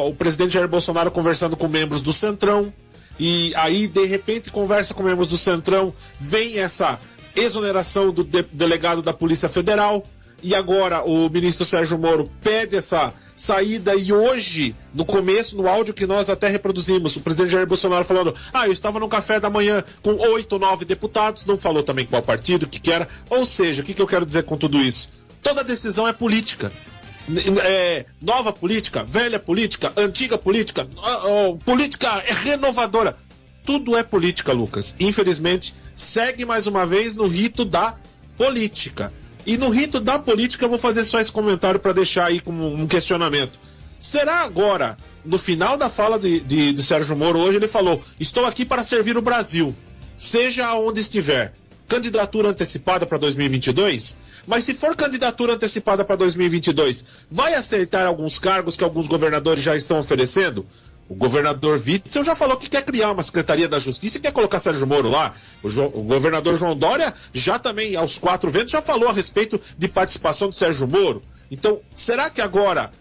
O presidente Jair Bolsonaro conversando com membros do Centrão, e aí, de repente, conversa com membros do Centrão, vem essa exoneração do delegado da Polícia Federal, e agora o ministro Sérgio Moro pede essa saída, e hoje, no começo, no áudio que nós até reproduzimos, o presidente Jair Bolsonaro falando, eu estava no café da manhã com 8 ou 9 deputados, não falou também qual partido, o que era, ou seja, o que eu quero dizer com tudo isso? Toda decisão é política. Nova política, velha política, antiga política, política renovadora, tudo é política, Lucas. Infelizmente, segue mais uma vez no rito da política. E no rito da política eu vou fazer só esse comentário para deixar aí como um questionamento. Será agora, no final da fala de Sérgio Moro hoje, ele falou, estou aqui para servir o Brasil, seja onde estiver. Candidatura antecipada para 2022? Mas se for candidatura antecipada para 2022, vai aceitar alguns cargos que alguns governadores já estão oferecendo? O governador Witzel já falou que quer criar uma Secretaria da Justiça e quer colocar Sérgio Moro lá. O governador João Dória já também, aos 4 ventos, já falou a respeito de participação de Sérgio Moro. Então, será que agora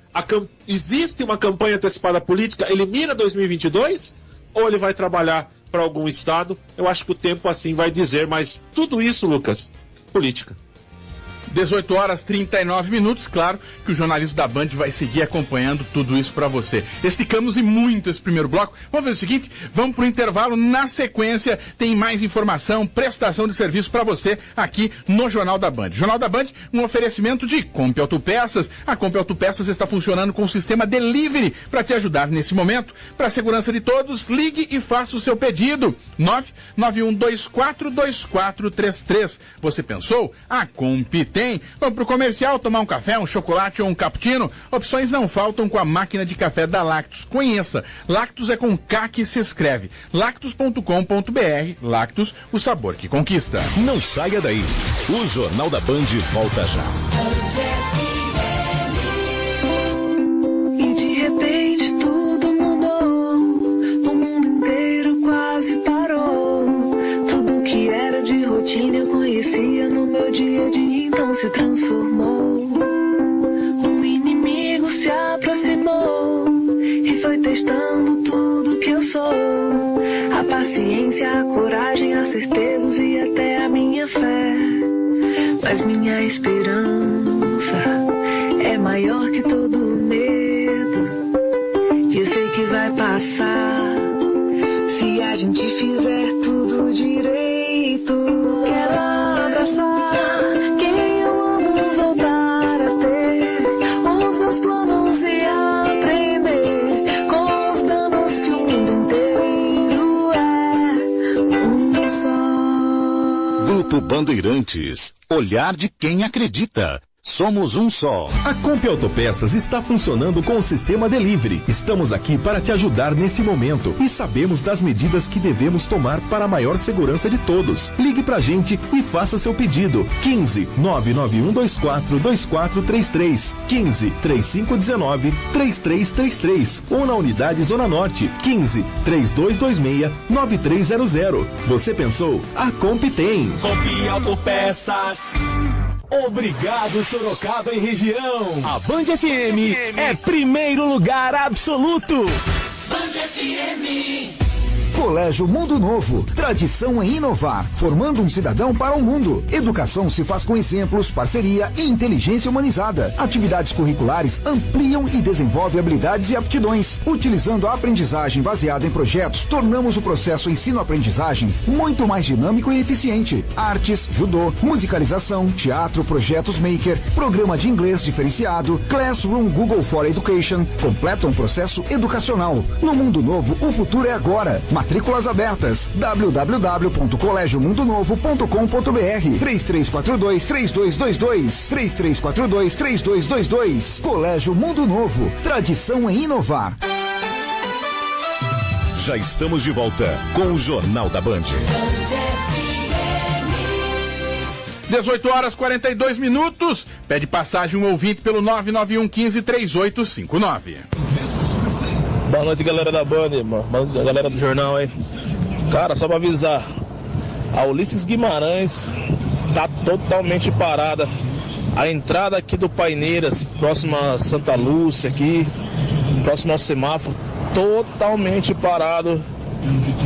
existe uma campanha antecipada política? Ele mira 2022? Ou ele vai trabalhar para algum estado? Eu acho que o tempo assim vai dizer, mas tudo isso, Lucas, política. 18h39, claro que o jornalismo da Band vai seguir acompanhando tudo isso para você. Esticamos e muito esse primeiro bloco. Vamos fazer o seguinte, vamos pro intervalo, na sequência tem mais informação, prestação de serviço para você aqui no Jornal da Band. Jornal da Band, um oferecimento de Comp Autopeças. A Comp Autopeças está funcionando com o sistema delivery para te ajudar nesse momento. Para a segurança de todos, ligue e faça o seu pedido. 991242433. Você pensou? A Comp tem. Vamos pro comercial, tomar um café, um chocolate ou um cappuccino? Opções não faltam com a máquina de café da Lactus. Conheça. Lactus é com K que se escreve. Lactus.com.br. Lactus, o sabor que conquista. Não saia daí. O Jornal da Band volta já. E de repente tudo mudou. O mundo inteiro quase parou. Tudo que era de rotina eu conhecia no meu dia a dia. Então se transformou. Um inimigo se aproximou e foi testando tudo que eu sou. A paciência, a coragem, a certezas e até a minha fé. Mas minha esperança é maior que todo medo. E eu sei que vai passar se a gente fizer tudo direito. Quero abraçar planos e aprender com os danos que o mundo inteiro é um só. Grupo Bandeirantes, olhar de quem acredita. Somos um só. A Comp Autopeças está funcionando com o sistema Delivery. Estamos aqui para te ajudar nesse momento e sabemos das medidas que devemos tomar para a maior segurança de todos. Ligue pra gente e faça seu pedido. 15 99124 2433. 15 3519 3333. Ou na unidade Zona Norte. 15 3226 9300. Você pensou? A Comp tem. Comp Autopeças. Obrigado, Sorocaba e região. A Band FM é primeiro lugar absoluto. Band FM. Colégio Mundo Novo, tradição em inovar, formando um cidadão para o mundo. Educação se faz com exemplos, parceria e inteligência humanizada. Atividades curriculares ampliam e desenvolvem habilidades e aptidões. Utilizando a aprendizagem baseada em projetos, tornamos o processo ensino-aprendizagem muito mais dinâmico e eficiente. Artes, judô, musicalização, teatro, projetos maker, programa de inglês diferenciado, Classroom Google for Education, completam um processo educacional. No Mundo Novo, o futuro é agora. Matrículas abertas. www.colégiomundonovo.com.br 3342-3222 3342-3222 Colégio Mundo Novo. Tradição em inovar. Já estamos de volta com o Jornal da Band. 18 horas 42 minutos. Pede passagem um ouvinte pelo 991-15-3859. Boa noite, galera da Band, galera do jornal aí. Cara, só pra avisar, a Ulisses Guimarães tá totalmente parada. A entrada aqui do Paineiras, próximo a Santa Lúcia aqui, próximo ao semáforo, totalmente parado.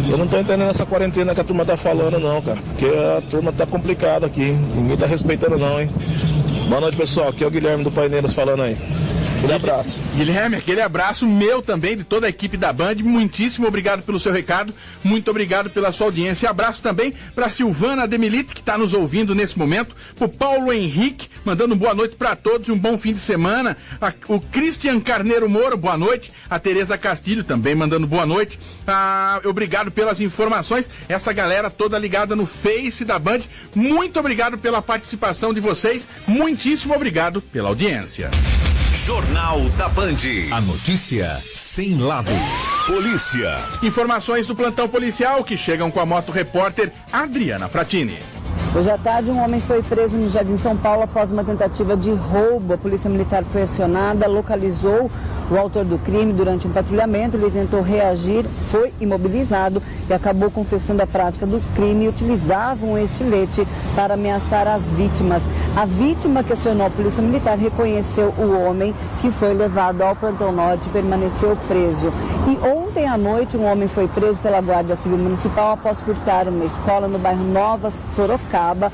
Eu não tô entendendo essa quarentena que a turma tá falando não, cara, porque a turma tá complicada aqui, ninguém tá respeitando não, hein. Boa noite, pessoal, aqui é o Guilherme do Paineiras falando aí. Aquele abraço. Guilherme, aquele abraço meu também, de toda a equipe da Band. Muitíssimo obrigado pelo seu recado, muito obrigado pela sua audiência. Abraço também para Silvana Demilite, que está nos ouvindo nesse momento, pro Paulo Henrique, mandando boa noite para todos, um bom fim de semana. O Cristian Carneiro Moro, boa noite. A Tereza Castilho também mandando boa noite. Obrigado pelas informações. Essa galera toda ligada no Face da Band, muito obrigado pela participação de vocês, muitíssimo obrigado pela audiência. Jornal da Band. A notícia sem lado. Polícia. Informações do plantão policial que chegam com a moto repórter Adriana Fratini. Hoje à tarde, um homem foi preso no Jardim São Paulo após uma tentativa de roubo. A polícia militar foi acionada, localizou o autor do crime durante um patrulhamento. Ele tentou reagir, foi imobilizado e acabou confessando a prática do crime e utilizava um estilete para ameaçar as vítimas. A vítima que acionou a polícia militar reconheceu o homem, que foi levado ao Plantão Norte e permaneceu preso. E ontem à noite, um homem foi preso pela Guarda Civil Municipal após furtar uma escola no bairro Nova Sorocaba.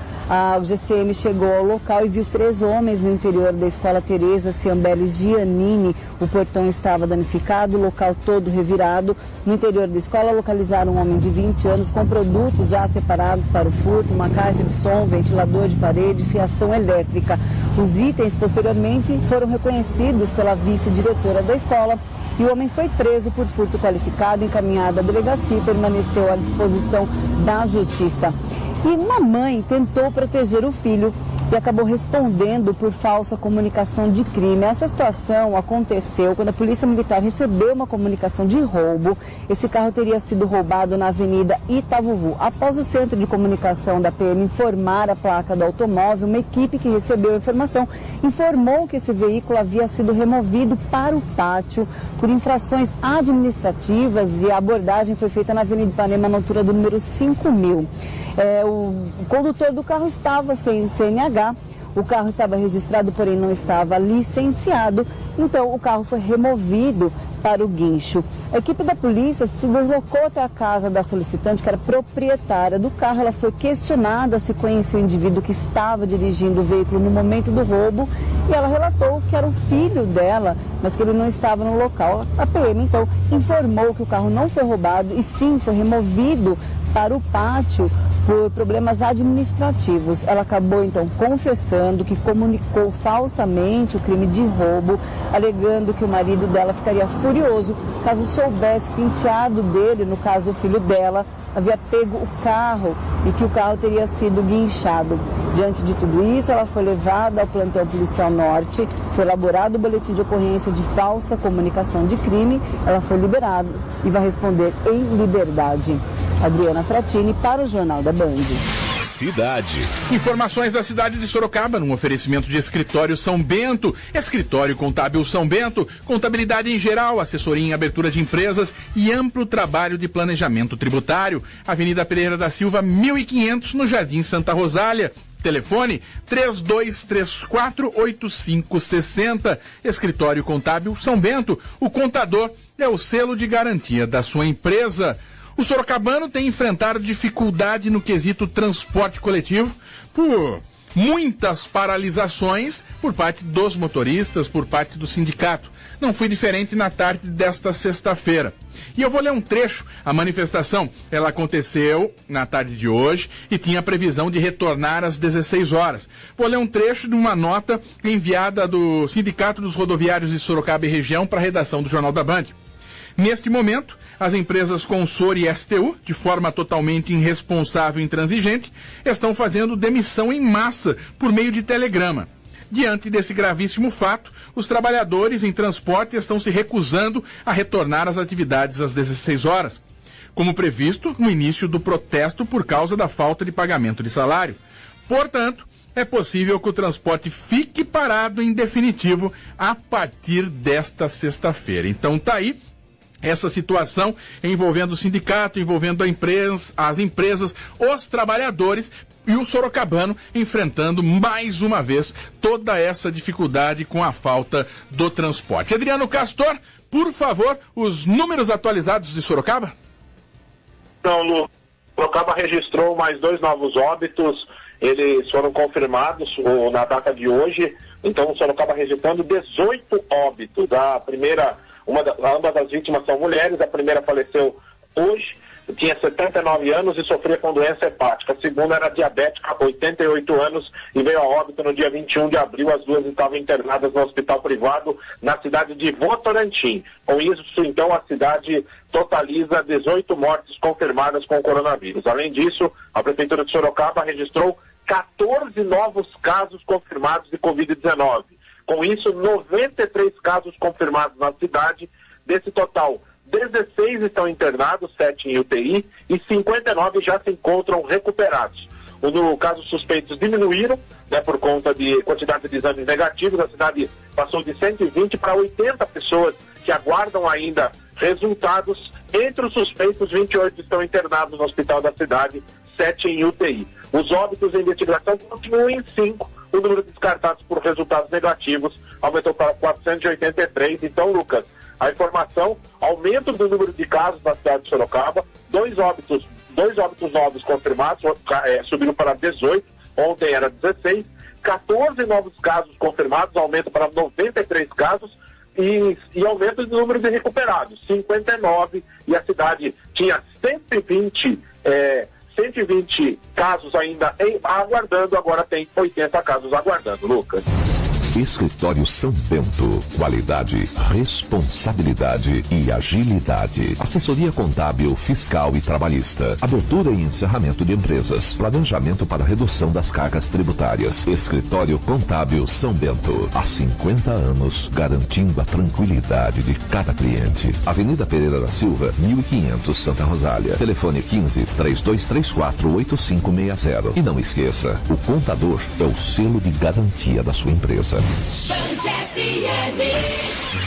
O GCM chegou ao local e viu 3 homens no interior da escola Tereza Ciambelli Giannini. O portão estava danificado, o local todo revirado. No interior da escola localizaram um homem de 20 anos com produtos já separados para o furto, uma caixa de som, ventilador de parede, fiação elétrica. Os itens posteriormente foram reconhecidos pela vice-diretora da escola e o homem foi preso por furto qualificado, encaminhado à delegacia e permaneceu à disposição da justiça. E uma mãe tentou proteger o filho e acabou respondendo por falsa comunicação de crime. Essa situação aconteceu quando a Polícia Militar recebeu uma comunicação de roubo. Esse carro teria sido roubado na Avenida Itavuvu. Após o Centro de Comunicação da PM informar a placa do automóvel, uma equipe que recebeu a informação informou que esse veículo havia sido removido para o pátio por infrações administrativas e a abordagem foi feita na Avenida Ipanema, na altura do número 5000. O condutor do carro estava sem CNH, o carro estava registrado, porém não estava licenciado, então o carro foi removido para o guincho. A equipe da polícia se deslocou até a casa da solicitante, que era proprietária do carro. Ela foi questionada se conhecia o indivíduo que estava dirigindo o veículo no momento do roubo e ela relatou que era o filho dela, mas que ele não estava no local. A PM, então, informou que o carro não foi roubado e sim foi removido para o pátio por problemas administrativos. Ela acabou, então, confessando que comunicou falsamente o crime de roubo, alegando que o marido dela ficaria furioso caso soubesse que o enteado dele, no caso o filho dela, havia pego o carro e que o carro teria sido guinchado. Diante de tudo isso, ela foi levada ao Plantão Policial Norte, foi elaborado o boletim de ocorrência de falsa comunicação de crime, ela foi liberada e vai responder em liberdade. Adriana Fratini para o Jornal da Band. Cidade. Informações da cidade de Sorocaba, num oferecimento de Escritório São Bento, Escritório Contábil São Bento, contabilidade em geral, assessoria em abertura de empresas e amplo trabalho de planejamento tributário. Avenida Pereira da Silva, 1500, no Jardim Santa Rosália. Telefone 3234-8560. Escritório Contábil São Bento. O contador é o selo de garantia da sua empresa. O sorocabano tem enfrentado dificuldade no quesito transporte coletivo por muitas paralisações por parte dos motoristas, por parte do sindicato. Não foi diferente na tarde desta sexta-feira. E eu vou ler um trecho. A manifestação, ela aconteceu na tarde de hoje e tinha previsão de retornar às 16 horas. Vou ler um trecho de uma nota enviada do Sindicato dos Rodoviários de Sorocaba e Região para a redação do Jornal da Band. Neste momento, as empresas Consor e STU, de forma totalmente irresponsável e intransigente, estão fazendo demissão em massa por meio de telegrama. Diante desse gravíssimo fato, os trabalhadores em transporte estão se recusando a retornar às atividades às 16 horas, como previsto no início do protesto por causa da falta de pagamento de salário. Portanto, é possível que o transporte fique parado em definitivo a partir desta sexta-feira. Então tá aí essa situação envolvendo o sindicato, envolvendo as empresas, os trabalhadores e o sorocabano enfrentando mais uma vez toda essa dificuldade com a falta do transporte. Adriano Castor, por favor, os números atualizados de Sorocaba? Então, Lu, Sorocaba registrou mais 2 novos óbitos, eles foram confirmados na data de hoje, então Sorocaba registrando 18 óbitos. Ambas as vítimas são mulheres, a primeira faleceu hoje, tinha 79 anos e sofria com doença hepática. A segunda era diabética, 88 anos, e veio a óbito no dia 21 de abril. As duas estavam internadas no hospital privado na cidade de Votorantim. Com isso, então, a cidade totaliza 18 mortes confirmadas com coronavírus. Além disso, a Prefeitura de Sorocaba registrou 14 novos casos confirmados de Covid-19. Com isso, 93 casos confirmados na cidade. Desse total, 16 estão internados, 7 em UTI, e 59 já se encontram recuperados. Os casos suspeitos diminuíram, por conta de quantidade de exames negativos. A cidade passou de 120 para 80 pessoas que aguardam ainda resultados. Entre os suspeitos, 28 estão internados no hospital da cidade, 7 em UTI. Os óbitos em investigação continuam em 5. O número de descartados por resultados negativos aumentou para 483. Então, Lucas, a informação, aumento do número de casos na cidade de Sorocaba, 2 óbitos novos confirmados, subiram para 18, ontem era 16, 14 novos casos confirmados, aumento para 93 casos, e aumento do número de recuperados, 59, e a cidade tinha 120 casos ainda aguardando, agora tem 80 casos aguardando, Lucas. Escritório São Bento. Qualidade, responsabilidade e agilidade. Assessoria contábil, fiscal e trabalhista. Abertura e encerramento de empresas. Planejamento para redução das cargas tributárias. Escritório Contábil São Bento. Há 50 anos, garantindo a tranquilidade de cada cliente. Avenida Pereira da Silva, 1500, Santa Rosália. Telefone 15-3234-8560. E não esqueça, o contador é o selo de garantia da sua empresa.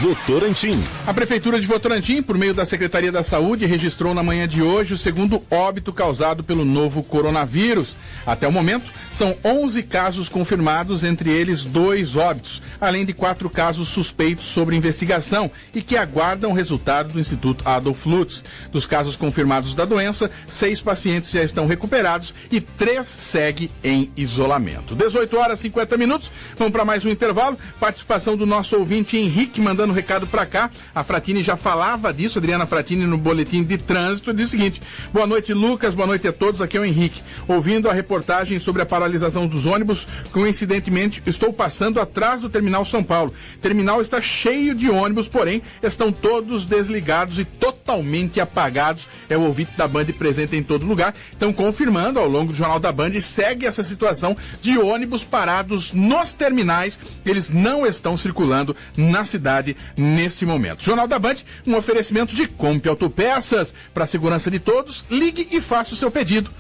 Votorantim. A Prefeitura de Votorantim, por meio da Secretaria da Saúde, registrou na manhã de hoje o segundo óbito causado pelo novo coronavírus. Até o momento, são 11 casos confirmados, entre eles 2 óbitos, além de 4 casos suspeitos sobre investigação e que aguardam o resultado do Instituto Adolf Lutz. Dos casos confirmados da doença, 6 pacientes já estão recuperados e 3 seguem em isolamento. 18 horas e 50 minutos, vamos para mais um intervalo. Participação do nosso ouvinte Henrique, mandando um recado para cá. A Fratini já falava disso, Adriana Fratini, no boletim de trânsito, diz o seguinte: boa noite, Lucas, boa noite a todos, aqui é o Henrique. Ouvindo a reportagem sobre a paralisação dos ônibus, coincidentemente estou passando atrás do Terminal São Paulo. O terminal está cheio de ônibus, porém estão todos desligados e totalmente apagados. É o ouvinte da Band presente em todo lugar. Então, confirmando ao longo do Jornal da Band, segue essa situação de ônibus parados nos terminais. Eles não estão circulando na cidade nesse momento. Jornal da Band, um oferecimento de Comp Autopeças. Para a segurança de todos, ligue e faça o seu pedido.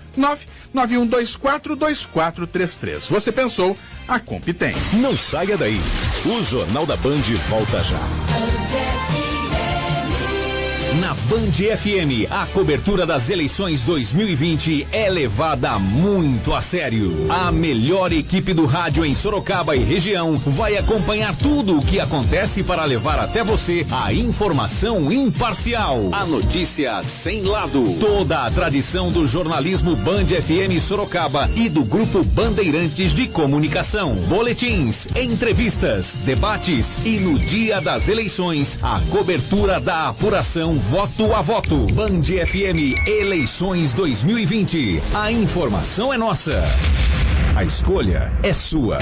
991242433. Você pensou, a Comp tem. Não saia daí. O Jornal da Band volta já. Na Band FM, a cobertura das eleições 2020 é levada muito a sério. A melhor equipe do rádio em Sorocaba e região vai acompanhar tudo o que acontece para levar até você a informação imparcial. A notícia sem lado. Toda a tradição do jornalismo Band FM Sorocaba e do Grupo Bandeirantes de Comunicação. Boletins, entrevistas, debates e no dia das eleições, a cobertura da apuração voto a voto. Band FM Eleições 2020. A informação é nossa. A escolha é sua.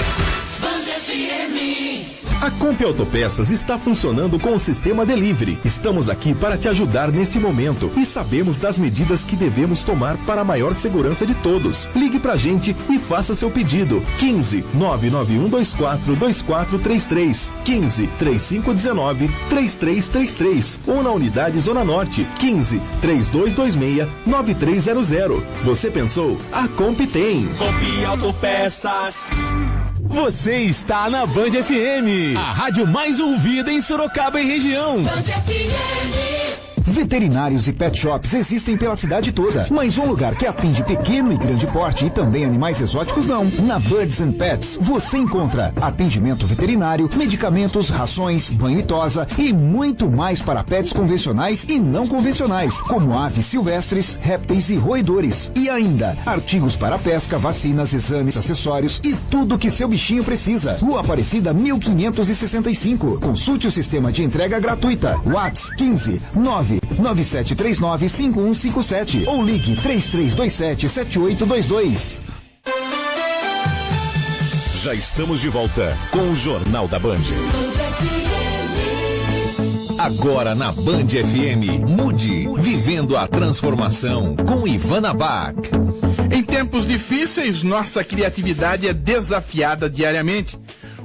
Band FM. A Comp Autopeças está funcionando com o sistema Delivery. Estamos aqui para te ajudar nesse momento e sabemos das medidas que devemos tomar para a maior segurança de todos. Ligue pra gente e faça seu pedido. 15 99124 2433. 15 3519 3333. Ou na unidade Zona Norte. 15 3226 9300. Você pensou? A Comp tem. Comp Autopeças. Você está na Band FM, a rádio mais ouvida em Sorocaba e região. Band FM. Veterinários e pet shops existem pela cidade toda, mas um lugar que atende pequeno e grande porte e também animais exóticos não. Na Birds and Pets você encontra atendimento veterinário, medicamentos, rações, banho e tosa e muito mais para pets convencionais e não convencionais, como aves silvestres, répteis e roedores. E ainda, artigos para pesca, vacinas, exames, acessórios e tudo que seu bichinho precisa. Rua Aparecida 1565. Consulte o sistema de entrega gratuita. WhatsApp 15 997395157 ou ligue 33277822. Já estamos de volta com o Jornal da Band. Agora na Band FM, mude, vivendo a transformação com Ivana Bach. Em tempos difíceis, nossa criatividade é desafiada diariamente.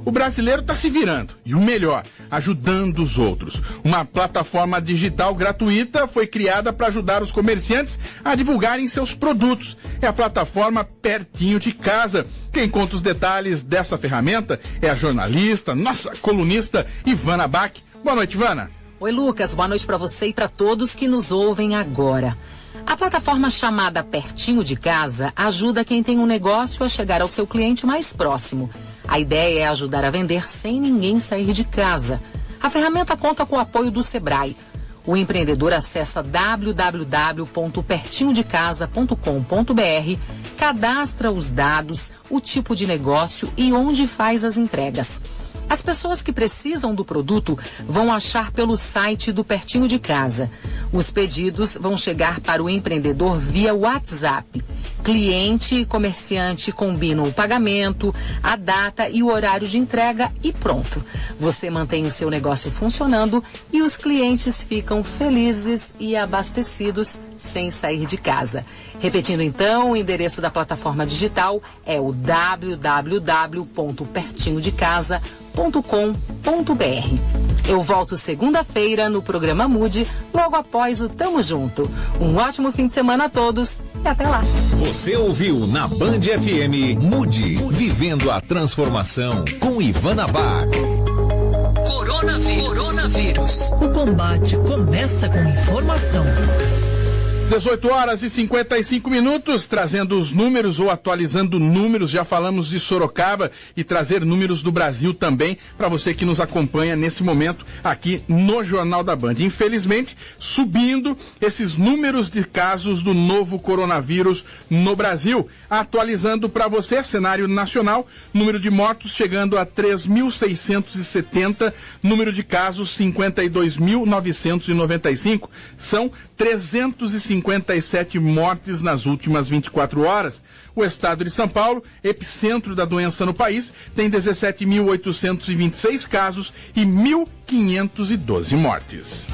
O brasileiro está se virando, e o melhor, ajudando os outros. Uma plataforma digital gratuita foi criada para ajudar os comerciantes a divulgarem seus produtos. É a plataforma Pertinho de Casa. Quem conta os detalhes dessa ferramenta é a jornalista, nossa colunista Ivana Bach. Boa noite, Ivana. Oi, Lucas. Boa noite para você e para todos que nos ouvem agora. A plataforma chamada Pertinho de Casa ajuda quem tem um negócio a chegar ao seu cliente mais próximo. A ideia é ajudar a vender sem ninguém sair de casa. A ferramenta conta com o apoio do Sebrae. O empreendedor acessa www.pertinhodecasa.com.br, cadastra os dados, o tipo de negócio e onde faz as entregas. As pessoas que precisam do produto vão achar pelo site do Pertinho de Casa. Os pedidos vão chegar para o empreendedor via WhatsApp. Cliente e comerciante combinam o pagamento, a data e o horário de entrega e pronto. Você mantém o seu negócio funcionando e os clientes ficam felizes e abastecidos sem sair de casa. Repetindo então, o endereço da plataforma digital é o www.pertinhodecasa.com.br. Eu volto segunda-feira no programa Mude, logo após o Tamo Junto. Um ótimo fim de semana a todos e até lá. Você ouviu na Band FM Mude, vivendo a transformação com Ivana Bach. Coronavírus. O combate começa com informação. 18 horas e 55 minutos, trazendo os números ou atualizando números. Já falamos de Sorocaba e trazer números do Brasil também para você que nos acompanha nesse momento aqui no Jornal da Band. Infelizmente, subindo esses números de casos do novo coronavírus no Brasil. Atualizando para você, cenário nacional, número de mortos chegando a 3.670, número de casos 52.995. São 357 mortes nas últimas 24 horas. O estado de São Paulo, epicentro da doença no país, tem 17.826 casos e 1.512 mortes.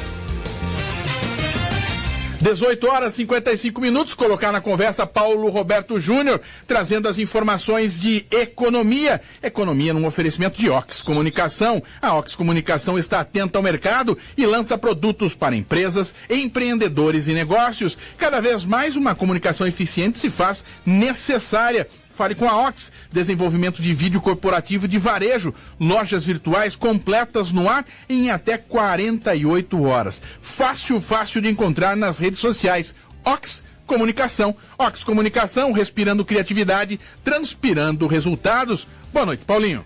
18 horas e 55 minutos, colocar na conversa Paulo Roberto Júnior, trazendo as informações de economia. Economia num oferecimento de Ox Comunicação. A Ox Comunicação está atenta ao mercado e lança produtos para empresas, empreendedores e negócios. Cada vez mais uma comunicação eficiente se faz necessária. Fale com a Ox, desenvolvimento de vídeo corporativo de varejo, lojas virtuais completas no ar em até 48 horas. Fácil de encontrar nas redes sociais. Ox Comunicação. Ox Comunicação, respirando criatividade, transpirando resultados. Boa noite, Paulinho.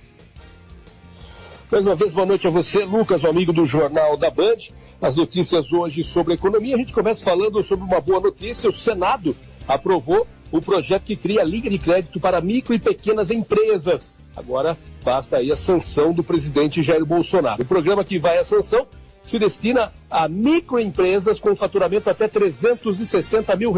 Mais uma vez, boa noite a você, Lucas, o amigo do Jornal da Band. As notícias hoje sobre economia. A gente começa falando sobre uma boa notícia. O Senado aprovou o projeto que cria a linha de crédito para micro e pequenas empresas. Agora basta aí a sanção do presidente Jair Bolsonaro. O programa que vai à sanção se destina a microempresas com faturamento até R$360 mil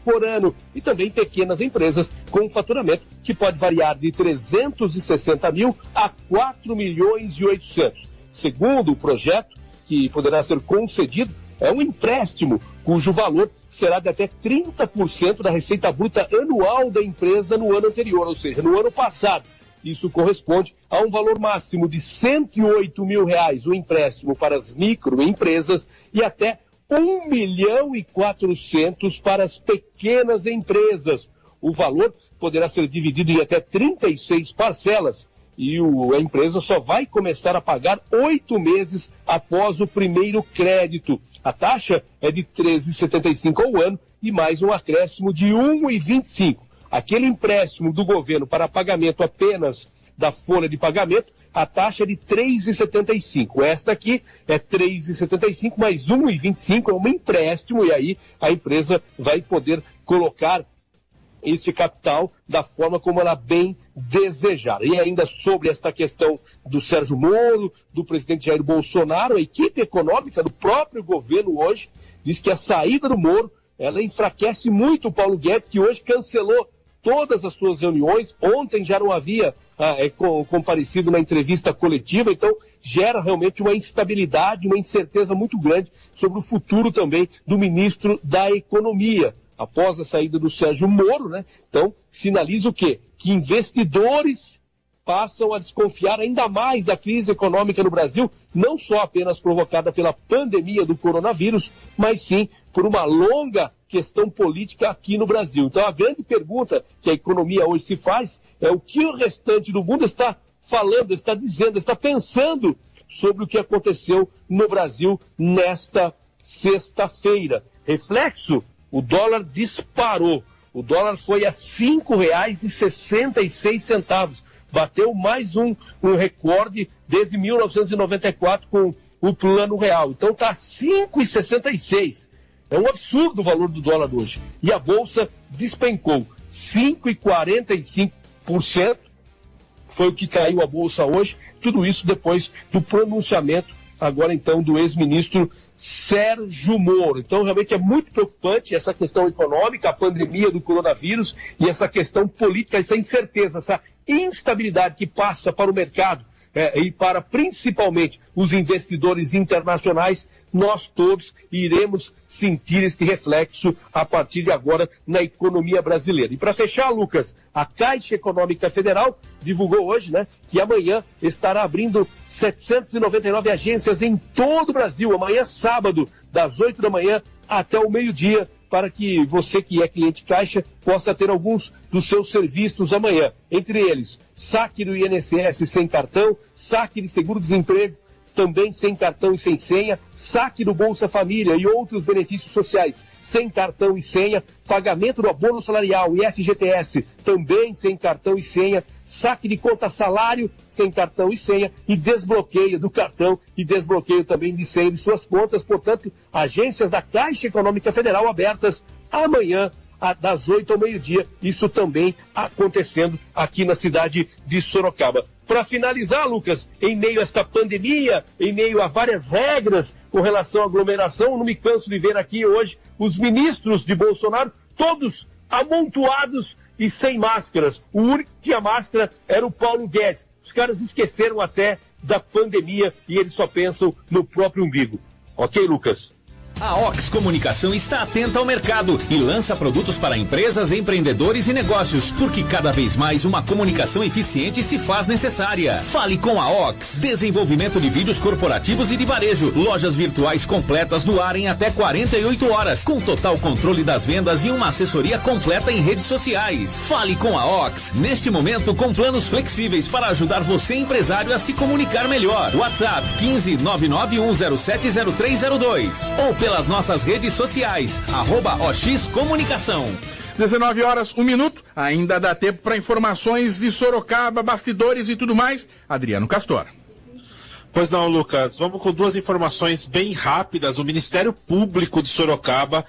por ano e também pequenas empresas com faturamento que pode variar de 360 mil a 4 milhões e 800. Segundo o projeto, que poderá ser concedido, é um empréstimo cujo valor será de até 30% da receita bruta anual da empresa no ano anterior, ou seja, no ano passado. Isso corresponde a um valor máximo de R$108 mil, o empréstimo para as microempresas, e até R$1.400.000 para as pequenas empresas. O valor poderá ser dividido em até 36 parcelas e a empresa só vai começar a pagar 8 meses após o primeiro crédito. A taxa é de R$ 13,75 ao ano e mais um acréscimo de R$ 1,25. Aquele empréstimo do governo para pagamento apenas da folha de pagamento, a taxa é de R$ 3,75. Esta aqui é R$ 3,75 mais R$ 1,25, é um empréstimo, e aí a empresa vai poder colocar esse capital da forma como ela bem desejar. E ainda sobre esta questão do Sérgio Moro, do presidente Jair Bolsonaro, a equipe econômica do próprio governo hoje diz que a saída do Moro, ela enfraquece muito o Paulo Guedes, que hoje cancelou todas as suas reuniões. Ontem já não havia comparecido na entrevista coletiva, então gera realmente uma instabilidade, uma incerteza muito grande sobre o futuro também do ministro da Economia. Após a saída do Sérgio Moro, né? Então, sinaliza o quê? Que investidores passam a desconfiar ainda mais da crise econômica no Brasil, não só apenas provocada pela pandemia do coronavírus, mas sim por uma longa questão política aqui no Brasil. Então, a grande pergunta que a economia hoje se faz é o que o restante do mundo está falando, está dizendo, está pensando sobre o que aconteceu no Brasil nesta sexta-feira. Reflexo: o dólar disparou. O dólar foi a R$ 5,66. Bateu mais um recorde desde 1994 com o Plano Real. Então está a R$ 5,66. É um absurdo o valor do dólar hoje. E a Bolsa despencou 5,45%. Foi o que caiu a Bolsa hoje. Tudo isso depois do pronunciamento, agora então, do ex-ministro Sérgio Moro. Então, realmente é muito preocupante essa questão econômica, a pandemia do coronavírus e essa questão política, essa incerteza, essa instabilidade que passa para o mercado e para principalmente os investidores internacionais. Nós todos iremos sentir este reflexo a partir de agora na economia brasileira. E para fechar, Lucas, a Caixa Econômica Federal divulgou hoje, né, que amanhã estará abrindo 799 agências em todo o Brasil, amanhã sábado, das 8 da manhã até o meio-dia, para que você que é cliente Caixa possa ter alguns dos seus serviços amanhã. Entre eles, saque do INSS sem cartão, saque de seguro-desemprego também sem cartão e sem senha, saque do Bolsa Família e outros benefícios sociais sem cartão e senha, pagamento do abono salarial e FGTS também sem cartão e senha, saque de conta salário sem cartão e senha e desbloqueio do cartão e desbloqueio também de senha de suas contas. Portanto, agências da Caixa Econômica Federal abertas amanhã das 8 ao meio-dia, isso também acontecendo aqui na cidade de Sorocaba. Para finalizar, Lucas, em meio a esta pandemia, em meio a várias regras com relação à aglomeração, não me canso de ver aqui hoje os ministros de Bolsonaro, todos amontoados e sem máscaras. O único que tinha máscara era o Paulo Guedes. Os caras esqueceram até da pandemia e eles só pensam no próprio umbigo. Ok, Lucas? A Ox Comunicação está atenta ao mercado e lança produtos para empresas, empreendedores e negócios, porque cada vez mais uma comunicação eficiente se faz necessária. Fale com a Ox. Desenvolvimento de vídeos corporativos e de varejo. Lojas virtuais completas no ar em até 48 horas, com total controle das vendas e uma assessoria completa em redes sociais. Fale com a Ox. Neste momento, com planos flexíveis para ajudar você, empresário, a se comunicar melhor. WhatsApp 15991070302 ou pelas nossas redes sociais, @OX Comunicação. 19 horas, 1 minuto. Ainda dá tempo para informações de Sorocaba, bastidores e tudo mais. Adriano Castor. Pois não, Lucas. Vamos com duas informações bem rápidas. O Ministério Público de Sorocaba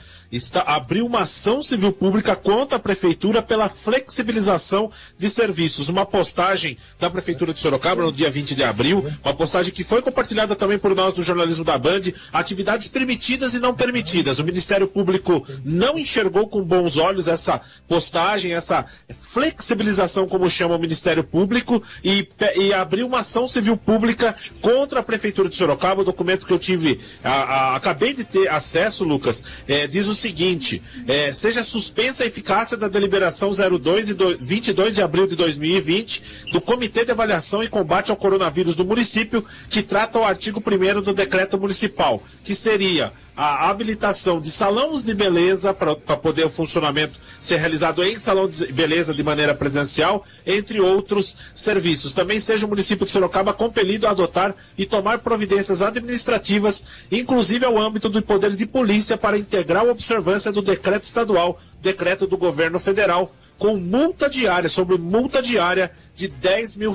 abriu uma ação civil pública contra a Prefeitura pela flexibilização de serviços. Uma postagem da Prefeitura de Sorocaba no dia 20 de abril, uma postagem que foi compartilhada também por nós do jornalismo da Band, atividades permitidas e não permitidas. O Ministério Público não enxergou com bons olhos essa postagem, essa flexibilização, como chama o Ministério Público, e abriu uma ação civil pública contra a Prefeitura de Sorocaba. O documento que eu acabei de ter acesso, Lucas, diz o seguinte: seja suspensa a eficácia da deliberação 02 de 22 de abril de 2020 do Comitê de Avaliação e Combate ao Coronavírus do município, que trata o artigo 1º do decreto municipal, que seria a habilitação de salões de beleza para poder o funcionamento ser realizado em salão de beleza de maneira presencial, entre outros serviços. Também seja o município de Sorocaba compelido a adotar e tomar providências administrativas, inclusive ao âmbito do poder de polícia, para integral observância do decreto estadual, decreto do governo federal, com multa diária, sobre multa diária de R$10 mil.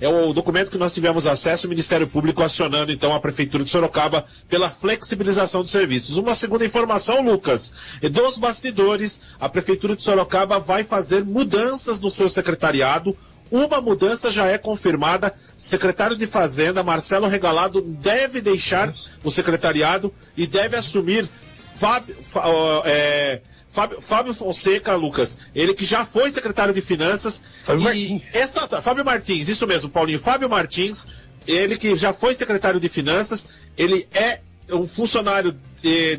É o documento que nós tivemos acesso, o Ministério Público acionando então a Prefeitura de Sorocaba pela flexibilização dos serviços. Uma segunda informação, Lucas, dos bastidores, a Prefeitura de Sorocaba vai fazer mudanças no seu secretariado. Uma mudança já é confirmada. Secretário de Fazenda, Marcelo Regalado, deve deixar o secretariado e deve assumir Fábio Fonseca, Lucas, ele que já foi secretário de Finanças. Fábio Martins, isso mesmo, Paulinho. Fábio Martins, ele que já foi secretário de Finanças, ele é um funcionário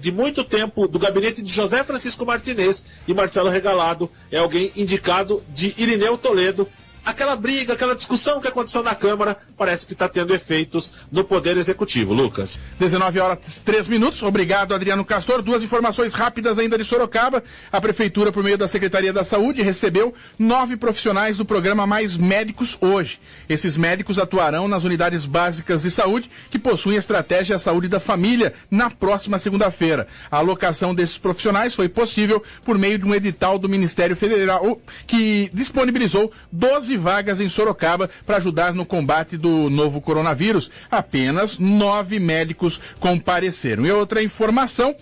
de muito tempo do gabinete de José Francisco Martinez, e Marcelo Regalado é alguém indicado de Irineu Toledo. Aquela briga, aquela discussão que aconteceu na Câmara, parece que está tendo efeitos no Poder Executivo. Lucas. 19 horas, 3 minutos. Obrigado, Adriano Castor. Duas informações rápidas ainda de Sorocaba. A Prefeitura, por meio da Secretaria da Saúde, recebeu 9 profissionais do programa Mais Médicos hoje. Esses médicos atuarão nas unidades básicas de saúde, que possuem a estratégia Saúde da Família, na próxima segunda-feira. A alocação desses profissionais foi possível por meio de um edital do Ministério Federal, que disponibilizou 12 vagas em Sorocaba para ajudar no combate do novo coronavírus. Apenas 9 médicos compareceram. E outra informação,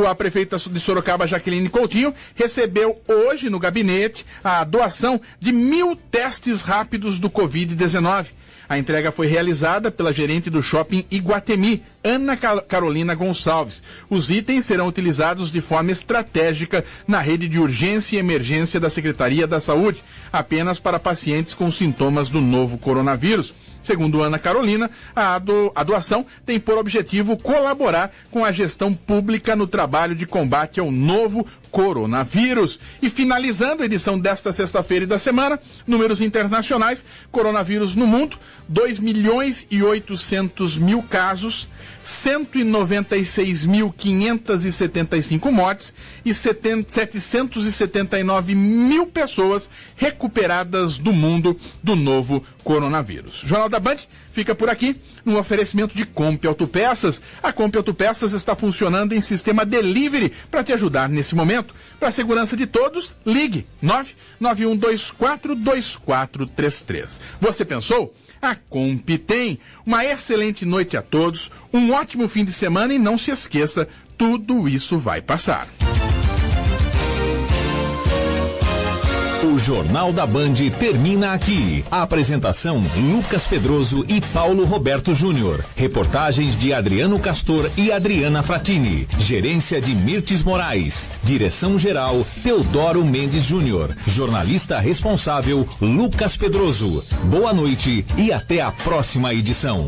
a prefeita de Sorocaba, Jaqueline Coutinho, recebeu hoje no gabinete a doação de 1.000 testes rápidos do Covid-19. A entrega foi realizada pela gerente do shopping Iguatemi, Ana Carolina Gonçalves. Os itens serão utilizados de forma estratégica na rede de urgência e emergência da Secretaria da Saúde, apenas para pacientes com sintomas do novo coronavírus. Segundo Ana Carolina, a doação tem por objetivo colaborar com a gestão pública no trabalho de combate ao novo coronavírus. E finalizando a edição desta sexta-feira e da semana, números internacionais: coronavírus no mundo, 2.800.000 casos, 196.575 mortes e 779.000 pessoas recuperadas do mundo do novo coronavírus. O Jornal da Band fica por aqui no oferecimento de Comp Autopeças. A Comp Autopeças está funcionando em sistema delivery para te ajudar nesse momento. Para a segurança de todos, ligue 991242433. Você pensou? A Comp tem. Uma excelente noite a todos, um ótimo fim de semana e não se esqueça, tudo isso vai passar. O Jornal da Band termina aqui. A apresentação: Lucas Pedroso e Paulo Roberto Júnior. Reportagens de Adriano Castor e Adriana Fratini. Gerência de Mirtes Moraes. Direção-geral Teodoro Mendes Júnior. Jornalista responsável Lucas Pedroso. Boa noite e até a próxima edição.